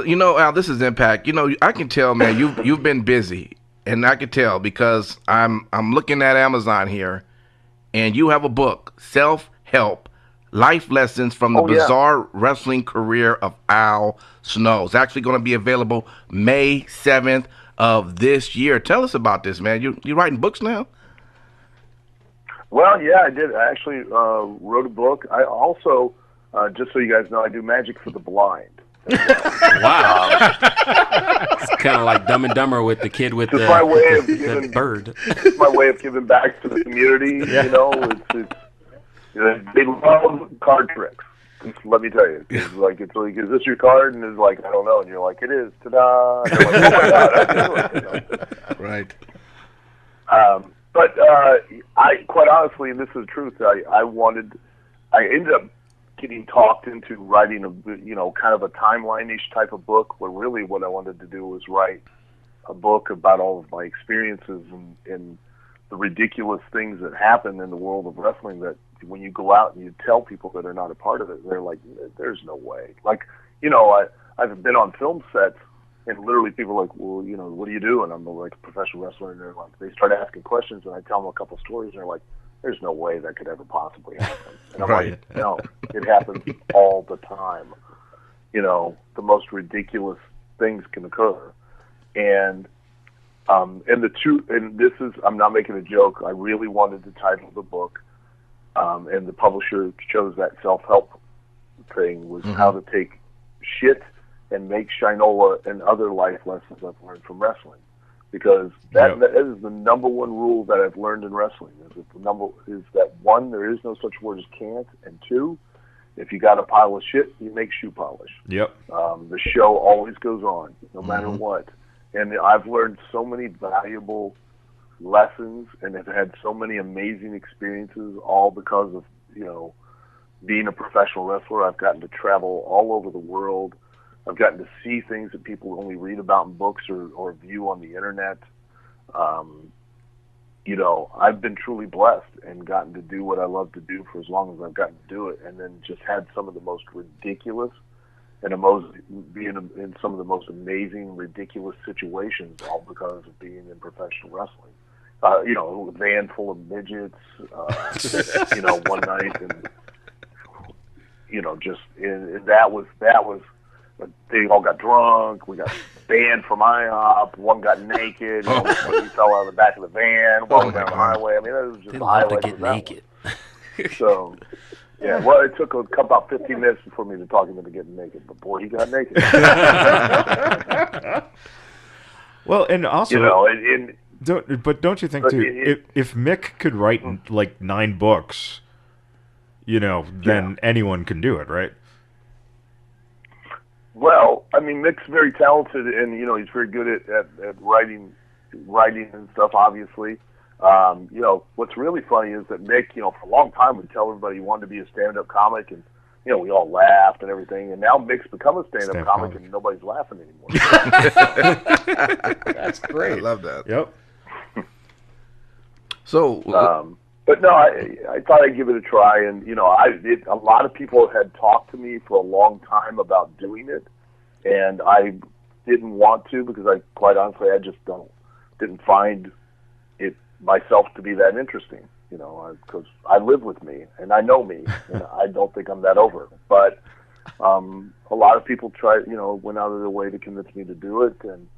this is Impact. I can tell, man, you've been busy, and I can tell because I'm looking at Amazon here, and you have a book, Self-Help, Life Lessons from the Bizarre Wrestling Career of Al Snow. It's actually going to be available May 7th of this year. Tell us about this, man. You writing books now? Well, yeah, I did. I actually wrote a book. I also, just so you guys know, I do magic for the blind. Wow. It's kind of like Dumb and Dumber with the kid with my way of the giving, bird. It's my way of giving back to the community. They love card tricks. Let me tell you, it's like, is this your card? And it's like, I don't know. And you're like, it is. Ta-da! And you're like, oh my God, I do it. Right. But I, quite honestly, and this is the truth, I ended up getting talked into writing kind of a timeline-ish type of book, where really what I wanted to do was write a book about all of my experiences and the ridiculous things that happen in the world of wrestling that when you go out and you tell people that are not a part of it, they're like, there's no way. Like, I've been on film sets, and literally people are like, well, what do you do? And I'm like a professional wrestler, and they're like, they start asking questions, and I tell them a couple stories, and they're like, there's no way that could ever possibly happen. And I'm like, no, it happens all the time. The most ridiculous things can occur. And this is, I'm not making a joke. I really wanted to title the book, and the publisher chose that self-help thing, was how to take shit and make shinola and other life lessons I've learned from wrestling. Because that is the number one rule that I've learned in wrestling. Is that one, there is no such word as can't, and two, if you got a pile of shit, you make shoe polish. Yep. The show always goes on, no matter what. And I've learned so many valuable lessons and have had so many amazing experiences, all because of, being a professional wrestler. I've gotten to travel all over the world. I've gotten to see things that people only read about in books or view on the internet. I've been truly blessed and gotten to do what I love to do for as long as I've gotten to do it, and then just had some of the most ridiculous and being in some of the most amazing, ridiculous situations, all because of being in professional wrestling. A van full of midgets, one night, and that was. They all got drunk. We got banned from IHOP. One got naked. He fell out of the back of the van while we were down the highway. I mean, it was just They the love to highlights get of that naked. one. So, yeah. Well, it took about 15 minutes before me to talk him into getting naked. But boy, he got naked. Well, and also, don't you think but too? If Mick could write like 9 books, then anyone can do it, right? Well, I mean, Mick's very talented, and he's very good at writing and stuff. Obviously, what's really funny is that Mick, for a long time, would tell everybody he wanted to be a stand-up comic, and we all laughed and everything. And now Mick's become a stand-up comic, and nobody's laughing anymore. That's great. I love that. Yep. So, but no, I thought I'd give it a try, and a lot of people had talked to me for a long time about doing it, and I didn't want to because quite honestly, I just didn't find it myself to be that interesting, because I live with me and I know me, and I don't think I'm that over it. But a lot of people went out of their way to convince me to do it, and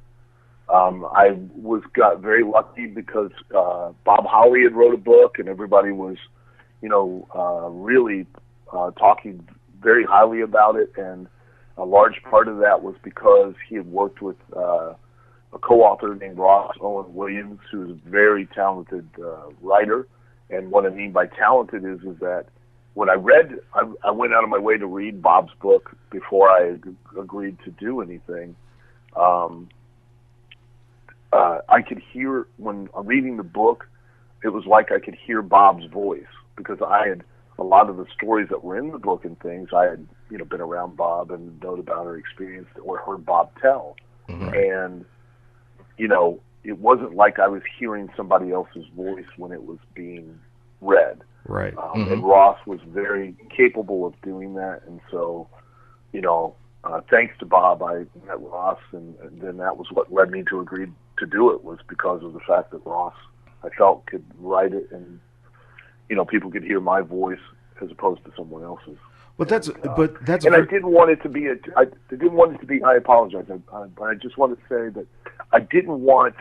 I got very lucky because Bob Holly had wrote a book, and everybody was, really talking very highly about it. And a large part of that was because he had worked with a co-author named Ross Owen Williams, who is a very talented writer. And what I mean by talented is that when I went out of my way to read Bob's book before I agreed to do anything. I could hear, when I'm reading the book, it was like I could hear Bob's voice, because I had a lot of the stories that were in the book and things I had, been around Bob and known about or experienced or heard Bob tell. Mm-hmm. And, it wasn't like I was hearing somebody else's voice when it was being read. Right. And Ross was very capable of doing that. And so, thanks to Bob, I met Ross, and then that was what led me to agree to do it, was because of the fact that Ross, I felt, could write it, and people could hear my voice as opposed to someone else's. But I didn't want it to be I didn't want it to be. I apologize. I just want to say that I didn't want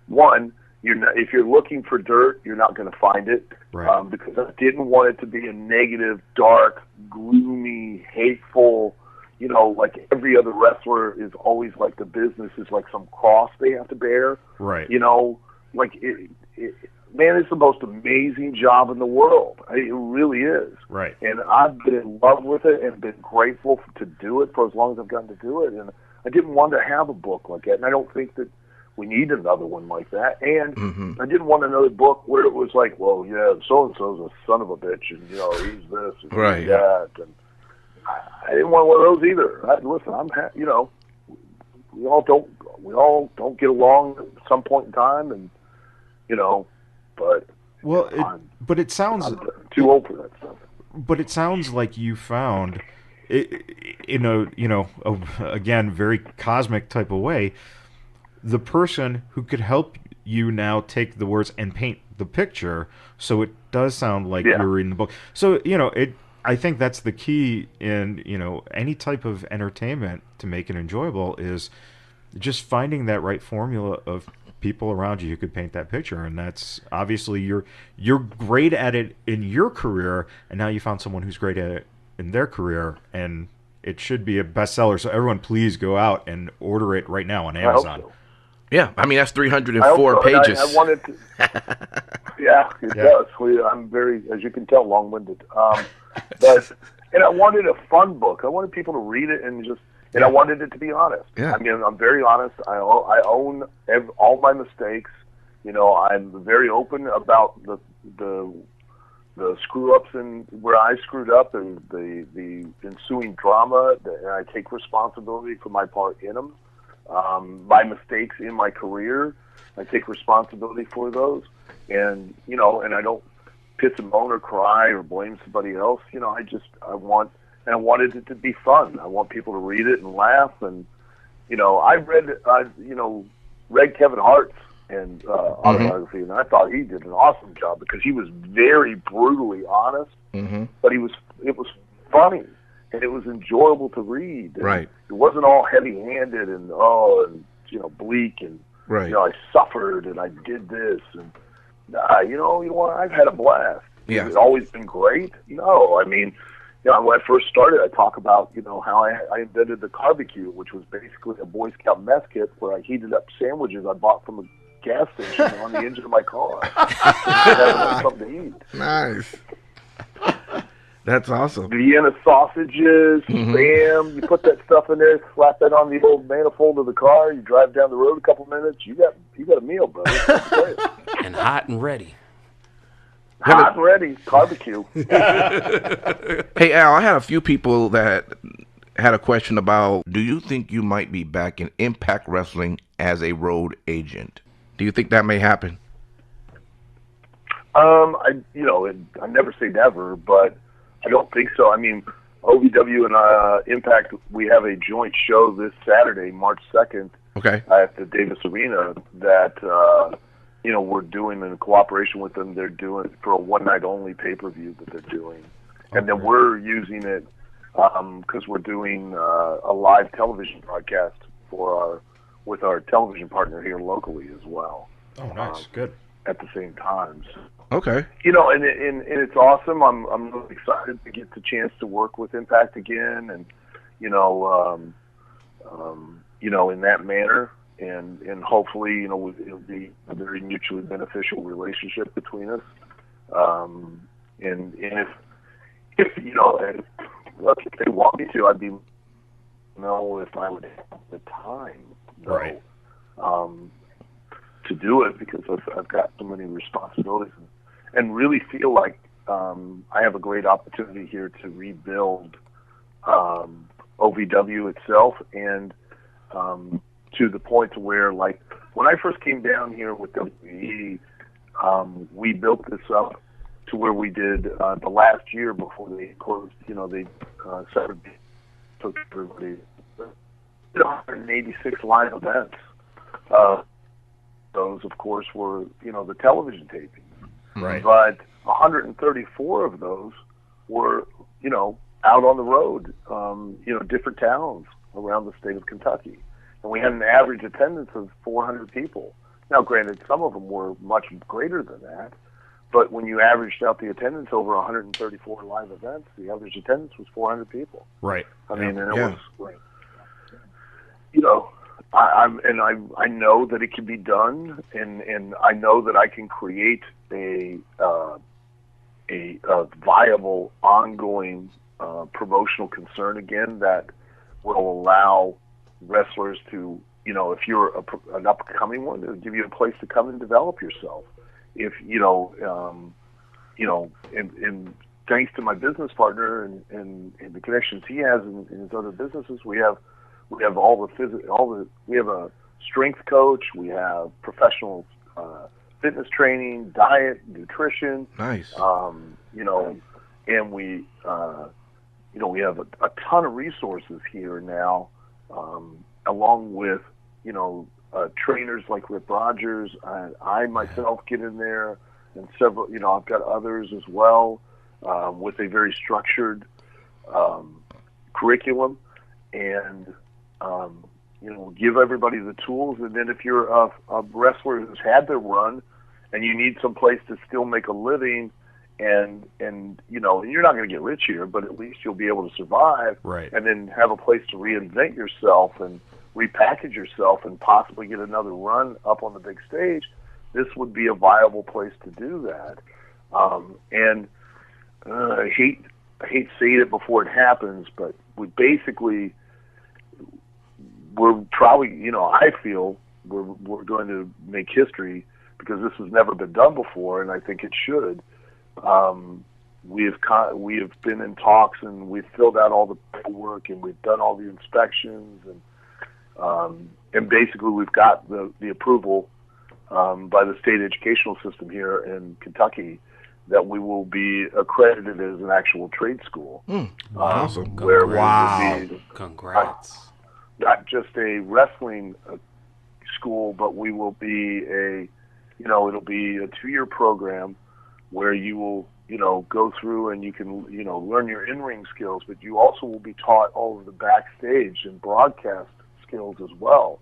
if you're looking for dirt, you're not going to find it. Right. Because I didn't want it to be a negative, dark, gloomy, hateful. Like every other wrestler is always like the business is like some cross they have to bear. Right. Man, it's the most amazing job in the world. It really is. Right. And I've been in love with it and been grateful to do it for as long as I've gotten to do it. And I didn't want to have a book like that. And I don't think that we need another one like that. And I didn't want another book where it was like, well, yeah, so-and-so's a son of a bitch, and, he's this and right. he's that. And I didn't want one of those either. Listen, we all don't get along at some point in time, and but it sounds I'm too old for that stuff. But it sounds like you found, in a again, very cosmic type of way, the person who could help you now take the words and paint the picture, so it does sound like you're reading the book. So I think that's the key in any type of entertainment to make it enjoyable is just finding that right formula of people around you who could paint that picture, and that's obviously you're great at it in your career, and now you found someone who's great at it in their career, and it should be a bestseller. So everyone, please go out and order it right now on I hope Amazon. so. Yeah, I mean that's I hope 304 so. And pages. I wanted to. Yeah, it Yeah. does. I'm very, as you can tell, long-winded. And I wanted a fun book. I wanted people to read it and I wanted it to be honest. Yeah. I mean, I'm very honest. I own all my mistakes. I'm very open about the screw-ups and where I screwed up and the ensuing drama, and I take responsibility for my part in them. My mistakes in my career, I take responsibility for those, and I don't piss and moan or cry or blame somebody else. I wanted it to be fun. I want people to read it and laugh, and I read Kevin Hart's and autobiography, and I thought he did an awesome job because he was very brutally honest, but it was funny. And it was enjoyable to reid. And Right. It wasn't all heavy-handed and bleak and Right. I suffered and I did this and you know what? I've had a blast. Yeah. Has it always been great? No, I mean, when I first started, I talk about how I invented the barbecue, which was basically a Boy Scout mess kit where I heated up sandwiches I bought from a gas station on the engine of my car. Having something to eat. Nice. That's awesome. Vienna sausages, spam. You put that stuff in there, slap that on the old manifold of the car. You drive down the road a couple minutes. You got a meal, brother. That's great. And hot and ready. Hot and ready, barbecue. Hey, Al, I had a few people that had a question about, do you think you might be back in Impact Wrestling as a road agent? Do you think that may happen? I never say never, but I don't think so. I mean, OVW and Impact, we have a joint show this Saturday, March 2nd, Okay. at the Davis Arena that, we're doing in cooperation with them. They're doing for a one-night-only pay-per-view that they're doing. And then we're using it because we're doing a live television broadcast with our television partner here locally as well. Oh, nice. Good. At the same time. So, Okay. and it's awesome. I'm really excited to get the chance to work with Impact again, and in that manner, and hopefully, it'll be a very mutually beneficial relationship between us. And if they want me to, I'd be if I would have the time, though, Right. to do it because I've got so many responsibilities and really feel like I have a great opportunity here to rebuild OVW itself and to the point to where, like, when I first came down here with WWE, we built this up to where we did the last year before they closed, they severed, took everybody, 186 live events. Those, of course, were, the television tapings. Right. But 134 of those were, out on the road, different towns around the state of Kentucky. And we had an average attendance of 400 people. Now, granted, some of them were much greater than that, but when you averaged out the attendance over 134 live events, the average attendance was 400 people. Right. I mean, and it Yeah. was, I know that it can be done, and I know that I can create a viable, ongoing promotional concern again that will allow wrestlers to, if you're an upcoming one, it'll give you a place to come and develop yourself. If and thanks to my business partner and the connections he has in his other businesses, we have we have a strength coach, we have professional fitness training, diet, nutrition. Nice. And we have a ton of resources here now, along with trainers like Rip Rogers. I myself get in there, and several. I've got others as well, with a very structured curriculum, and give everybody the tools. And then if you're a wrestler who's had their run and you need some place to still make a living, and you're not going to get rich here, but at least you'll be able to survive, Right. and then have a place to reinvent yourself and repackage yourself and possibly get another run up on the big stage. This would be a viable place to do that. And I hate saying it before it happens, but we're probably, I feel we're going to make history because this has never been done before, and I think it should. We have been in talks, and we've filled out all the paperwork, and we've done all the inspections, and basically we've got the approval by the state educational system here in Kentucky that we will be accredited as an actual trade school. Awesome. Where Wow. we will be Congrats. not just a wrestling school, but we will be it'll be a 2-year program where you will, go through and you can, learn your in-ring skills, but you also will be taught all of the backstage and broadcast skills as well,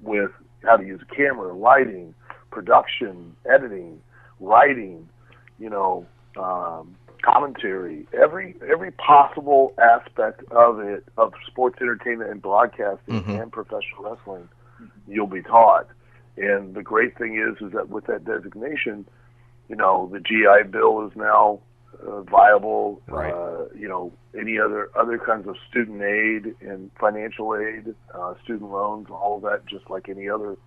with how to use a camera, lighting, production, editing, writing, commentary, every possible aspect of it, of sports entertainment and broadcasting and professional wrestling, you'll be taught. And the great thing is that with that designation, the GI Bill is now viable. Right. Any other kinds of student aid and financial aid, student loans, all of that, just like any other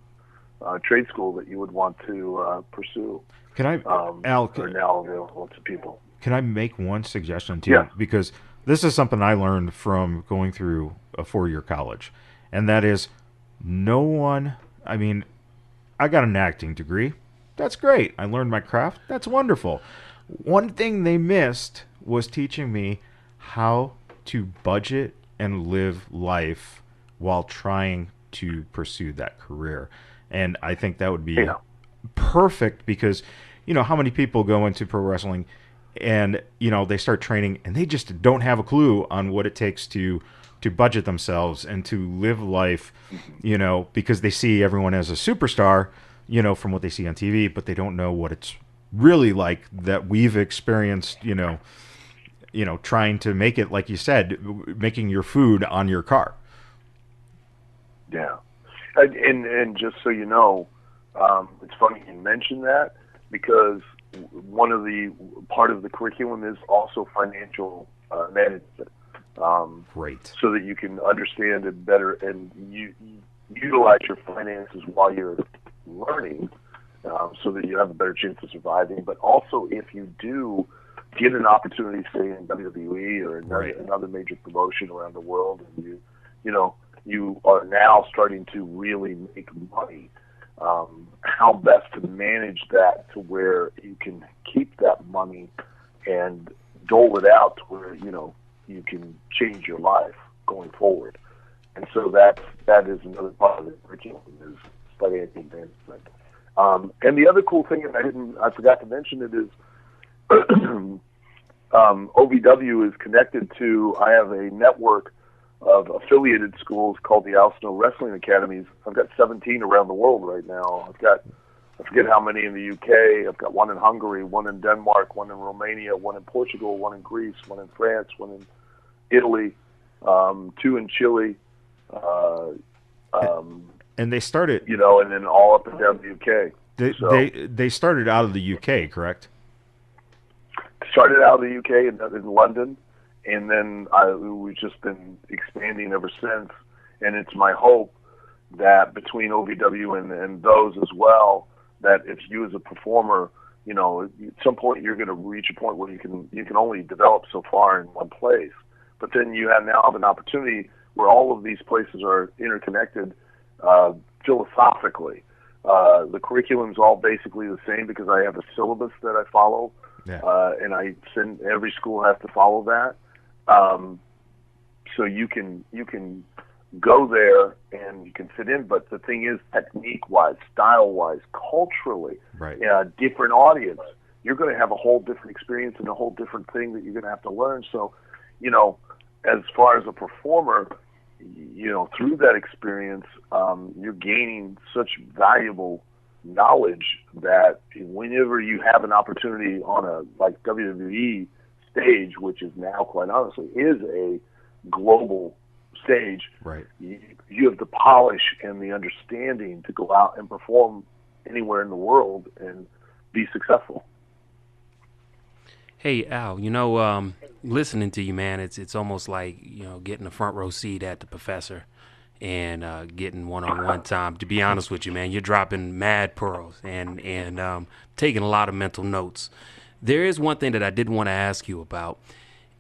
trade school that you would want to pursue. Can I, Al? Are now available to people. Can I make one suggestion to you? Yeah. Because this is something I learned from going through a 4-year college, and that is I got an acting degree. That's great. I learned my craft. That's wonderful. One thing they missed was teaching me how to budget and live life while trying to pursue that career. And I think that would be perfect because, how many people go into pro wrestling and, they start training and they just don't have a clue on what it takes to budget themselves and to live life, because they see everyone as a superstar, from what they see on TV, but they don't know what it's really like that we've experienced, trying to make it, like you said, making your food on your car. Yeah. And just so you know, it's funny you mentioned that because part of the curriculum is also financial management. Great. So that you can understand it better and you utilize your finances while you're learning, so that you have a better chance of surviving. But also, if you do get an opportunity, say in WWE or another major promotion around the world, and you are now starting to really make money, how best to manage that to where you can keep that money and dole it out to where you can change your life going forward. And so that is another part of the curriculum is financial management. And the other cool thing, and I forgot to mention it, is OVW is connected to, I have a network of affiliated schools called the Al Snow Wrestling Academies. I've got 17 around the world right now. I forget how many in the UK. I've got one in Hungary, one in Denmark, one in Romania, one in Portugal, one in Greece, one in France, one in Italy, 2 in Chile, and they started, and then all up and down the UK. They started out of the UK, correct? Started out of the UK in London, and then we've just been expanding ever since. And it's my hope that between OVW and those as well, that if you as a performer, at some point you're going to reach a point where you can only develop so far in one place. But then you now have an opportunity where all of these places are interconnected philosophically. The curriculum's all basically the same because I have a syllabus that I follow, and every school has to follow that. So you can go there and you can fit in, but the thing is, technique-wise, style-wise, culturally, different audience, you're going to have a whole different experience and a whole different thing that you're going to have to learn. So, as far as a performer, through that experience, you're gaining such valuable knowledge that whenever you have an opportunity on a like WWE stage, which is now quite honestly is a global stage, Right. you have the polish and the understanding to go out and perform anywhere in the world and be successful. Hey Al, listening to you, man, it's almost like getting a front row seat at the professor and getting one-on-one time. To be honest with you, man, you're dropping mad pearls and taking a lot of mental notes. There is one thing that I did want to ask you about,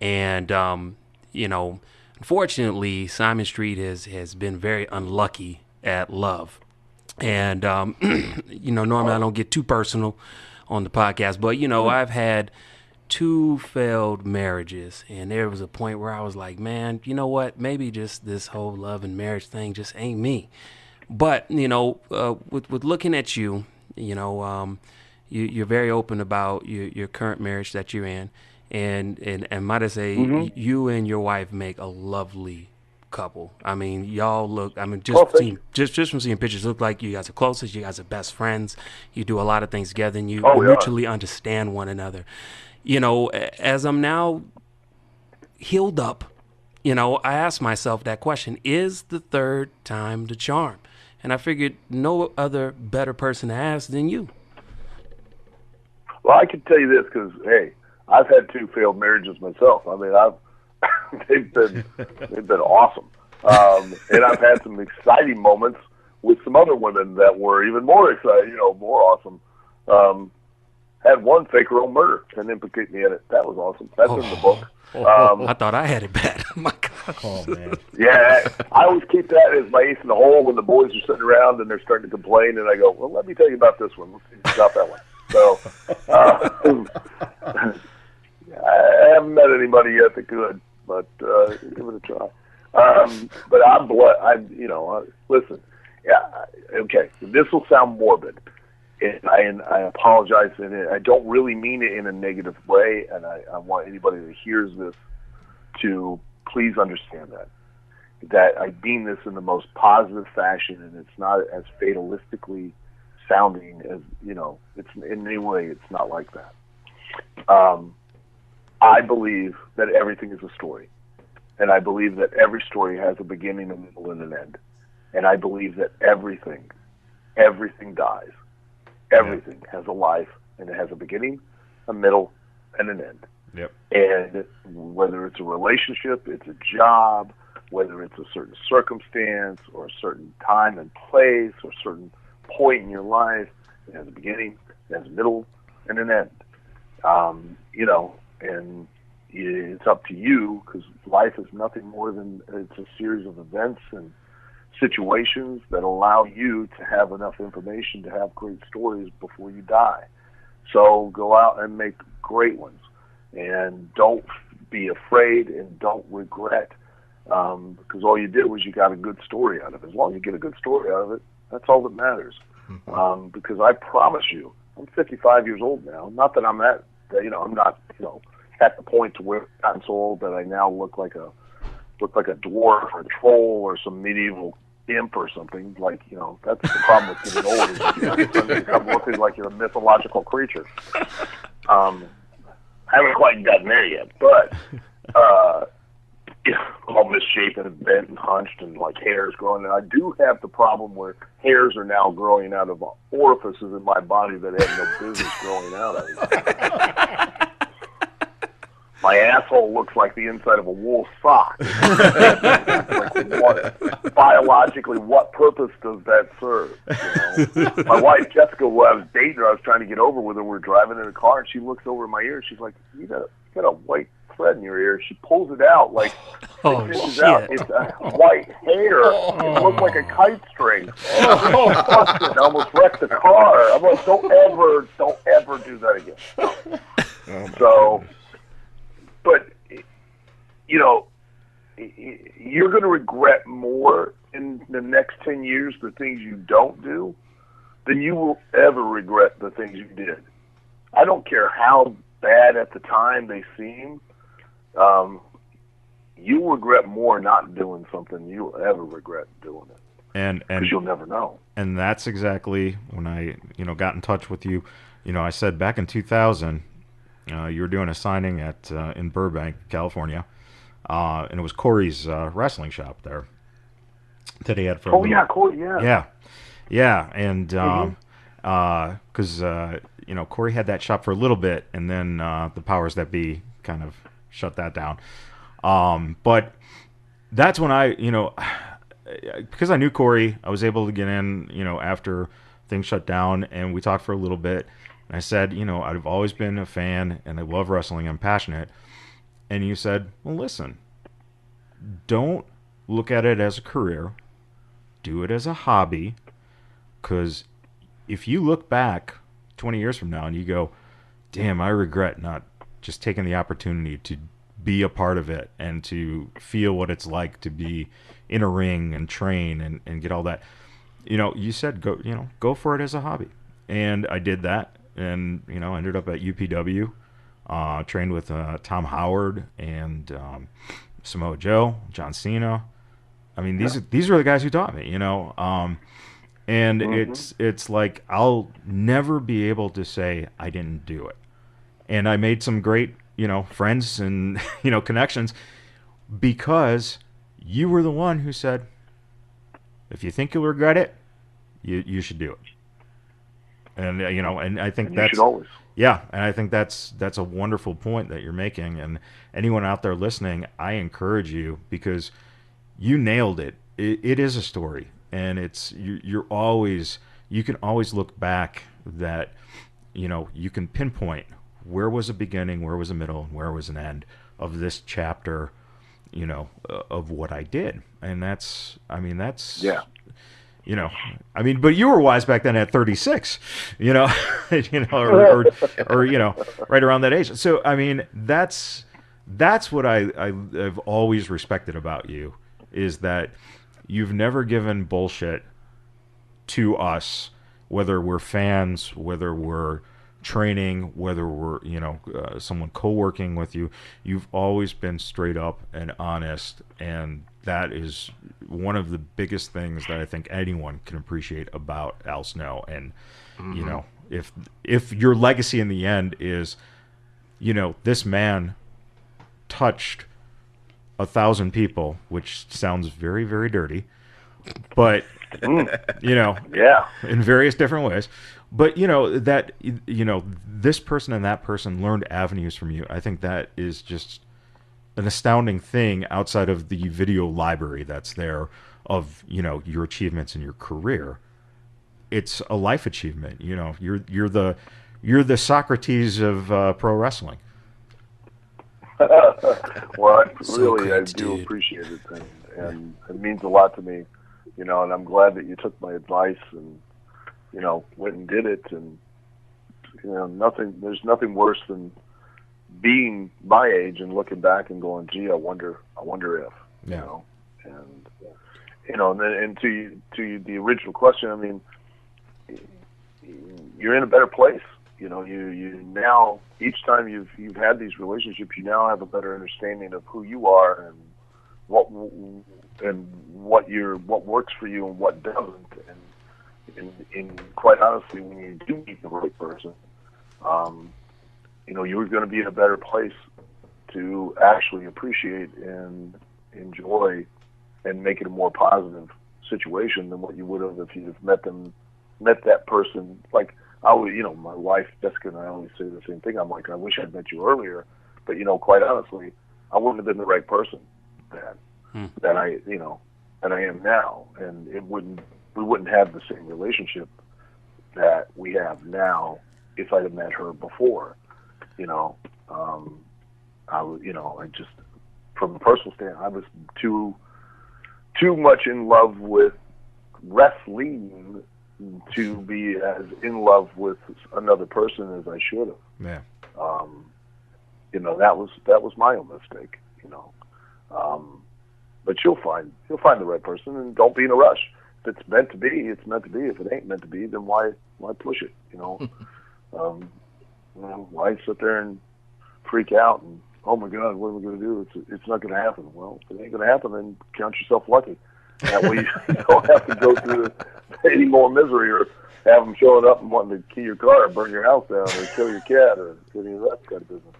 and unfortunately, Simon Street has been very unlucky at love, and normally I don't get too personal on the podcast, but I've had 2 failed marriages, and there was a point where I was like, man, you know what? Maybe just this whole love and marriage thing just ain't me. But with looking at you, you're very open about your current marriage that you're in, and might I say, you and your wife make a lovely couple. I mean, y'all look. I mean, just from seeing pictures, look like you guys are closest. You guys are best friends. You do a lot of things together, and you mutually understand one another. As I'm now healed up, I asked myself that question: is the third time the charm? And I figured no other better person to ask than you. Well, I can tell you this because, hey, I've had 2 failed marriages myself. I mean, they've been awesome, and I've had some exciting moments with some other women that were even more exciting, more awesome. Had one fake her own murder and implicate me in it. That was awesome. That's in the book. I thought I had it bad. My God. Oh, man. Yeah, I always keep that as my ace in the hole when the boys are sitting around and they're starting to complain, and I go, well, let me tell you about this one. Let's see if you got that one. So, I haven't met anybody yet that could, but give it a try. But I'm listen. Yeah, okay. This will sound morbid, and I apologize, and I don't really mean it in a negative way, and I want anybody that hears this to please understand that I mean this in the most positive fashion, and it's not as fatalistically sounding as, it's in any way, it's not like that. I believe that everything is a story, and I believe that every story has a beginning, a middle, and an end, and I believe that everything dies. Everything has a life, and it has a beginning, a middle, and an end. Yep. And whether it's a relationship, it's a job, whether it's a certain circumstance or a certain time and place or a certain point in your life, it has a beginning, it has a middle, and an end. And it's up to you, because life is nothing more than it's a series of events and situations that allow you to have enough information to have great stories before you die. So go out and make great ones, and don't be afraid and don't regret, because all you did was you got a good story out of it. As long as you get a good story out of it, that's all that matters. Because I promise you, I'm 55 years old now. Not that I'm I'm not, at the point to where I'm so old that I now look like a dwarf or a troll or some medieval imp or something. Like, that's the problem with getting old. Is you become looking like you're a mythological creature. I haven't quite gotten there yet, but all misshapen and bent and hunched and like hairs growing. And I do have the problem where hairs are now growing out of orifices in my body that have no business growing out of. My asshole looks like the inside of a wool sock. Biologically, what purpose does that serve? My wife Jessica, who I was dating her, I was trying to get over with her. We were driving in a car, and she looks over my ear. She's like, "You got a white thread in your ear." She pulls it out like 6 inches out. It's a white hair. It looks like a kite string. I almost wrecked the car. I'm like, don't ever do that again. So. But, you're going to regret more in the next 10 years the things you don't do than you will ever regret the things you did. I don't care how bad at the time they seem. you regret more not doing something you'll ever regret doing it. And Because you'll never know. And that's exactly when I, got in touch with you. I said back in 2000, you were doing a signing at in Burbank, California, and it was Corey's wrestling shop there that he had for. Oh yeah, Corey, yeah. Yeah, and because Corey had that shop for a little bit, and then the powers that be kind of shut that down. But that's when I, because I knew Corey, I was able to get in, after things shut down, and we talked for a little bit. And I said, I've always been a fan, and I love wrestling. I'm passionate. And you said, well, listen, don't look at it as a career. Do it as a hobby. Because if you look back 20 years from now and you go, damn, I regret not just taking the opportunity to be a part of it and to feel what it's like to be in a ring and train and get all that. You said go for it as a hobby. And I did that, and ended up at UPW, trained with Tom Howard and Samoa Joe, John Cena. I mean, these are the guys who taught me, and it's like I'll never be able to say I didn't do it. And I made some great, friends and, connections because you were the one who said, if you think you'll regret it, you should do it. And, and I think you should always. Yeah, and I think that's a wonderful point that you're making. And anyone out there listening, I encourage you because you nailed it. It is a story. And you can always look back that, you can pinpoint where was a beginning, where was a middle, and where was an end of this chapter, of what I did. And that's yeah. But you were wise back then at 36, or right around that age. So, that's what I've always respected about you is that you've never given bullshit to us, whether we're fans, whether we're training, whether we're, someone co-working with you. You've always been straight up and honest, and that is one of the biggest things that I think anyone can appreciate about Al Snow. And, if your legacy in the end is, this man touched 1,000 people, which sounds very, very dirty, but, yeah, in various different ways. But, that, this person and that person learned avenues from you. I think that is just an astounding thing outside of the video library that's there of, your achievements in your career. It's a life achievement. You're the Socrates of pro wrestling. Well, So really, I great, do dude. appreciate it, and it means a lot to me, and I'm glad that you took my advice and, went and did it, and, there's nothing worse than being my age and looking back and going, gee, I wonder if, and, and to the original question, you're in a better place. You now, each time you've had these relationships, you now have a better understanding of who you are and what works for you and what doesn't. And quite honestly, when you do meet the right person, you're going to be in a better place to actually appreciate and enjoy and make it a more positive situation than what you would have if you'd have met that person. Like, my wife, Jessica, and I always say the same thing. I'm like, I wish I'd met you earlier, but, quite honestly, I wouldn't have been the right person that I am now. And we wouldn't have the same relationship that we have now if I'd have met her before. I just, from a personal standpoint, I was too much in love with wrestling to be as in love with another person as I should have. Yeah. That was my own mistake. But you'll find the right person, and don't be in a rush. If it's meant to be, it's meant to be. If it ain't meant to be, then why push it? Why sit there and freak out and oh my God, what am I going to do? It's not going to happen. Well, if it ain't going to happen, then count yourself lucky. That way you don't have to go through any more misery or have them showing up and wanting to key your car or burn your house down or kill your cat or any of that kind of business.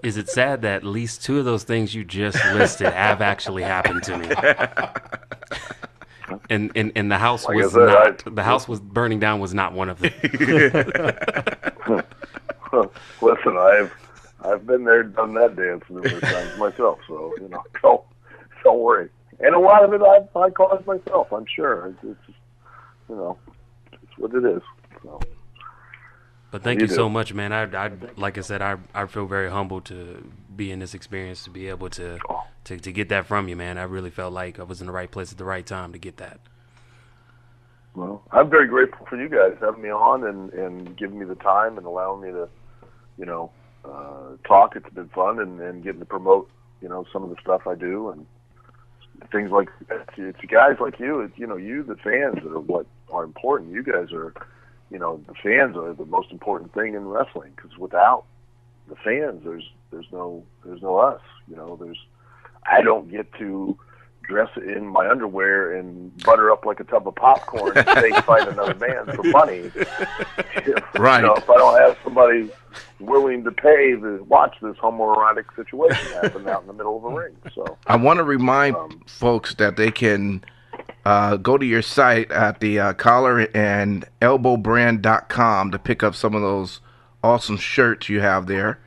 Is it sad that at least 2 of those things you just listed have actually happened to me? And the house Like I was said, not. The house was burning down was not one of them. Listen, I've been there, done that dance numerous times myself, so don't worry. And a lot of it I caused myself, I'm sure. It's it's what it is. So. But thank you so much, man. I like I said, I feel very humbled to be in this experience, to be able to get that from you, man. I really felt like I was in the right place at the right time to get that. Well, I'm very grateful for you guys having me on and giving me the time and allowing me to, talk. It's been fun and getting to promote, some of the stuff I do and things like that. It's guys like you, you, the fans, are what are important. You guys are, the fans are the most important thing in wrestling, because without the fans, there's no us. I don't get to dress in my underwear and butter up like a tub of popcorn and fake fight another man for money. Right. If I don't have somebody willing to pay to watch this homoerotic situation happen out in the middle of a ring. So I want to remind folks that they can go to your site at the collar and elbowbrand.com to pick up some of those awesome shirts you have there.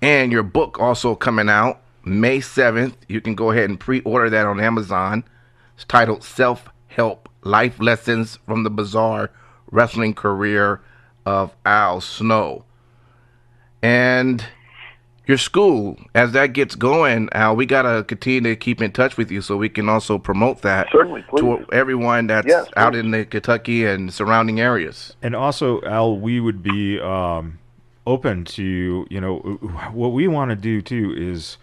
And your book also coming out May 7th. You can go ahead and pre-order that on Amazon. It's titled Self-Help Life Lessons from the Bizarre Wrestling Career of Al Snow. And your school, as that gets going, Al, we got to continue to keep in touch with you so we can also promote that. Certainly, please. To everyone that's out in the Kentucky and surrounding areas. And also, Al, we would be open to, what we want to do too is,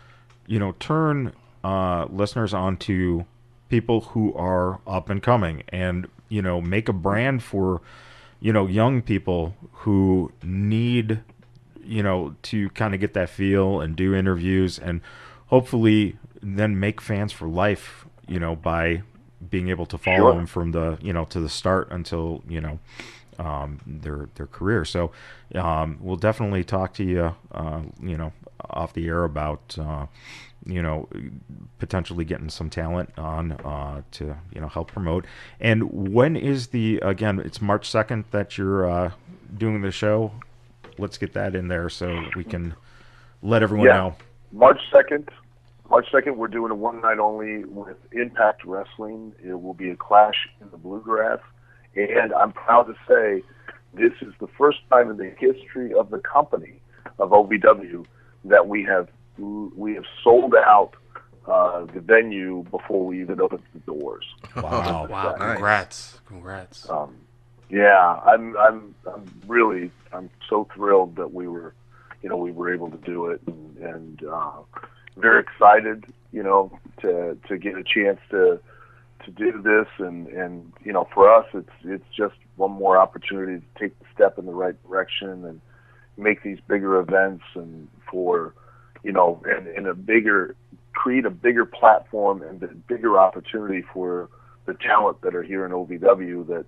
turn listeners onto people who are up and coming and, make a brand for, young people who need, to kind of get that feel and do interviews and hopefully then make fans for life, by being able to follow them from the, to the start until, their career. So we'll definitely talk to you, off the air about, potentially getting some talent on to, help promote. And when is again, it's March 2nd that you're doing the show. Let's get that in there so we can let everyone know. March 2nd, we're doing a one night only with Impact Wrestling. It will be a Clash in the Bluegrass. And I'm proud to say this is the first time in the history of the company, of OVW, that we have sold out the venue before we even opened the doors. Wow! Wow! Nice. Congrats! Yeah, I'm so thrilled that we were able to do it, and very excited, to get a chance to do this, and for us, it's just one more opportunity to take the step in the right direction and make these bigger events, and for create a bigger platform and a bigger opportunity for the talent that are here in OVW. That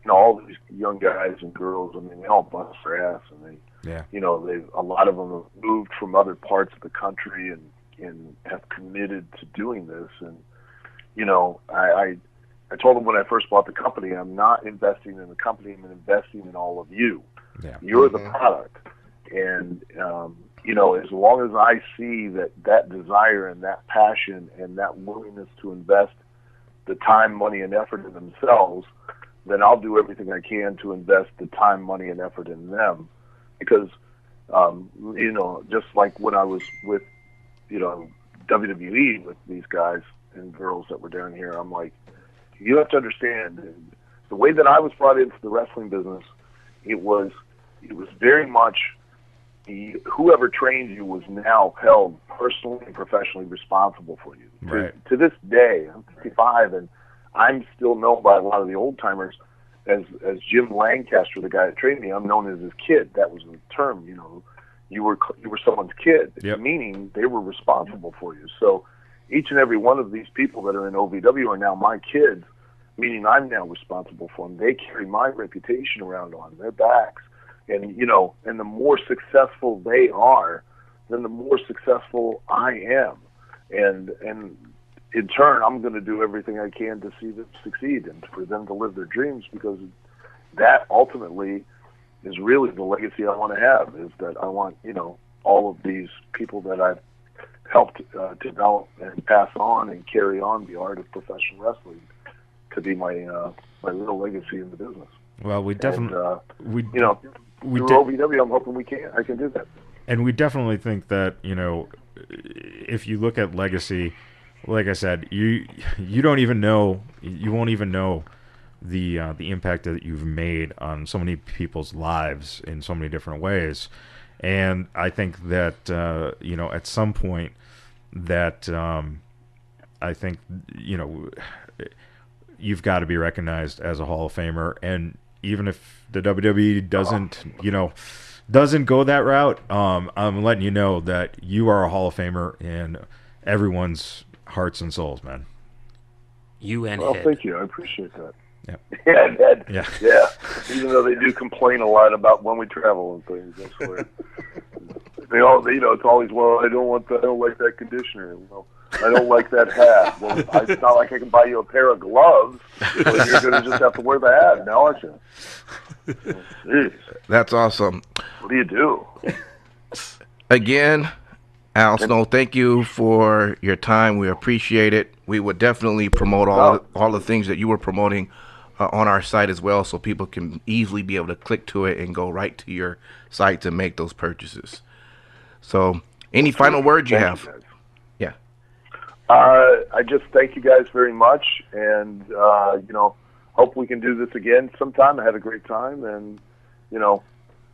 all these young guys and girls, they all bust their ass, and a lot of them have moved from other parts of the country and have committed to doing this. And I told them when I first bought the company, I'm not investing in the company, I'm investing in all of you. Yeah. You're the product. And, as long as I see that desire and that passion and that willingness to invest the time, money, and effort in themselves, then I'll do everything I can to invest the time, money, and effort in them. Because, just like when I was with, WWE with these guys and girls that were down here, I'm like, you have to understand, the way that I was brought into the wrestling business, it was very much whoever trained you was now held personally and professionally responsible for you. Right. To this day, I'm 55, and I'm still known by a lot of the old timers as Jim Lancaster, the guy that trained me. I'm known as his kid. That was the term, you were someone's kid, Yep. meaning they were responsible for you. So each and every one of these people that are in OVW are now my kids, meaning I'm now responsible for them. They carry my reputation around on their backs. And, you know, and the more successful they are, then the more successful I am. And in turn, I'm going to do everything I can to see them succeed and for them to live their dreams, because that ultimately is really the legacy I want to have, is that I want, you know, all of these people that I've helped develop and pass on and carry on the art of professional wrestling to be my little legacy in the business. Well, we definitely, You know, through OVW, I'm hoping I can do that. And we definitely think that, you know, if you look at legacy, like I said, you don't even know, you won't even know the impact that you've made on so many people's lives in so many different ways. And I think that you know, at some point that I think, you know, you've got to be recognized as a Hall of Famer. And even if the WWE doesn't go that route, I'm letting you know that you are a Hall of Famer in everyone's hearts and souls, man. You and Well, Head. thank you. I appreciate that. Yeah. Yeah, Ed. Yeah. Even though they do complain a lot about when we travel and things, I swear. You know, it's always, well, I don't like that conditioner. Well, I don't like that hat. Well, it's not like I can buy you a pair of gloves. Well, you're going to just have to wear the hat now, aren't you? Jeez. That's awesome. What do you do? Again, Al Snow, thank you for your time. We appreciate it. We would definitely promote all the things that you were promoting on our site as well, so people can easily be able to click to it and go right to your site to make those purchases. So, any final words you have? Guys. Yeah. I just thank you guys very much, and you know, hope we can do this again sometime. I had a great time, and you know,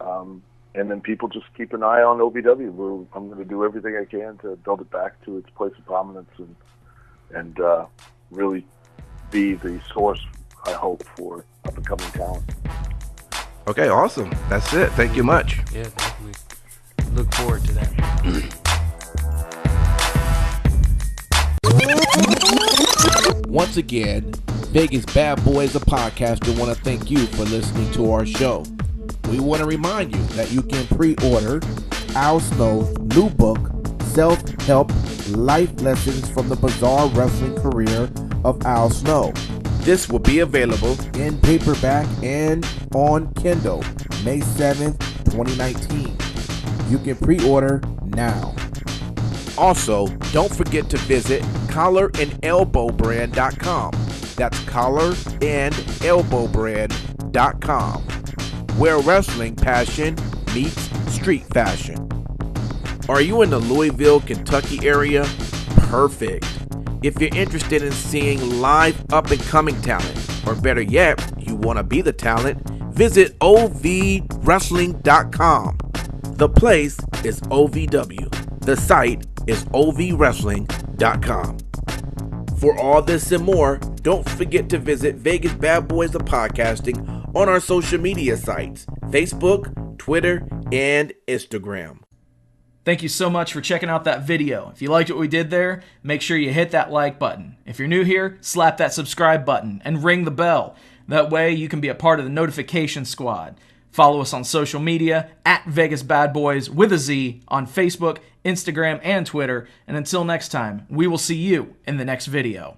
and then people just keep an eye on OVW. I'm going to do everything I can to build it back to its place of prominence, and really be the source, I hope, for up-and-coming talent. Okay, awesome. That's it. Thank you much. Yeah, definitely. Look forward to that. Once again, Vegas Bad Boys, a podcaster, want to thank you for listening to our show. We want to remind you that you can pre-order Al Snow's new book, Self-Help Life Lessons from the Bizarre Wrestling Career of Al Snow. This will be available in paperback and on Kindle May 7th, 2019. You can pre-order now. Also, don't forget to visit collarandelbowbrand.com. That's collarandelbowbrand.com, where wrestling passion meets street fashion. Are you in the Louisville, Kentucky area? Perfect. If you're interested in seeing live up-and-coming talent, or better yet, you want to be the talent, visit ovwrestling.com. The place is OVW. The site is ovwrestling.com. For all this and more, don't forget to visit Vegas Bad Boys of Podcasting on our social media sites, Facebook, Twitter, and Instagram. Thank you so much for checking out that video. If you liked what we did there, make sure you hit that like button. If you're new here, slap that subscribe button and ring the bell. That way you can be a part of the notification squad. Follow us on social media at Vegas Bad Boys with a Z on Facebook, Instagram, and Twitter. And until next time, we will see you in the next video.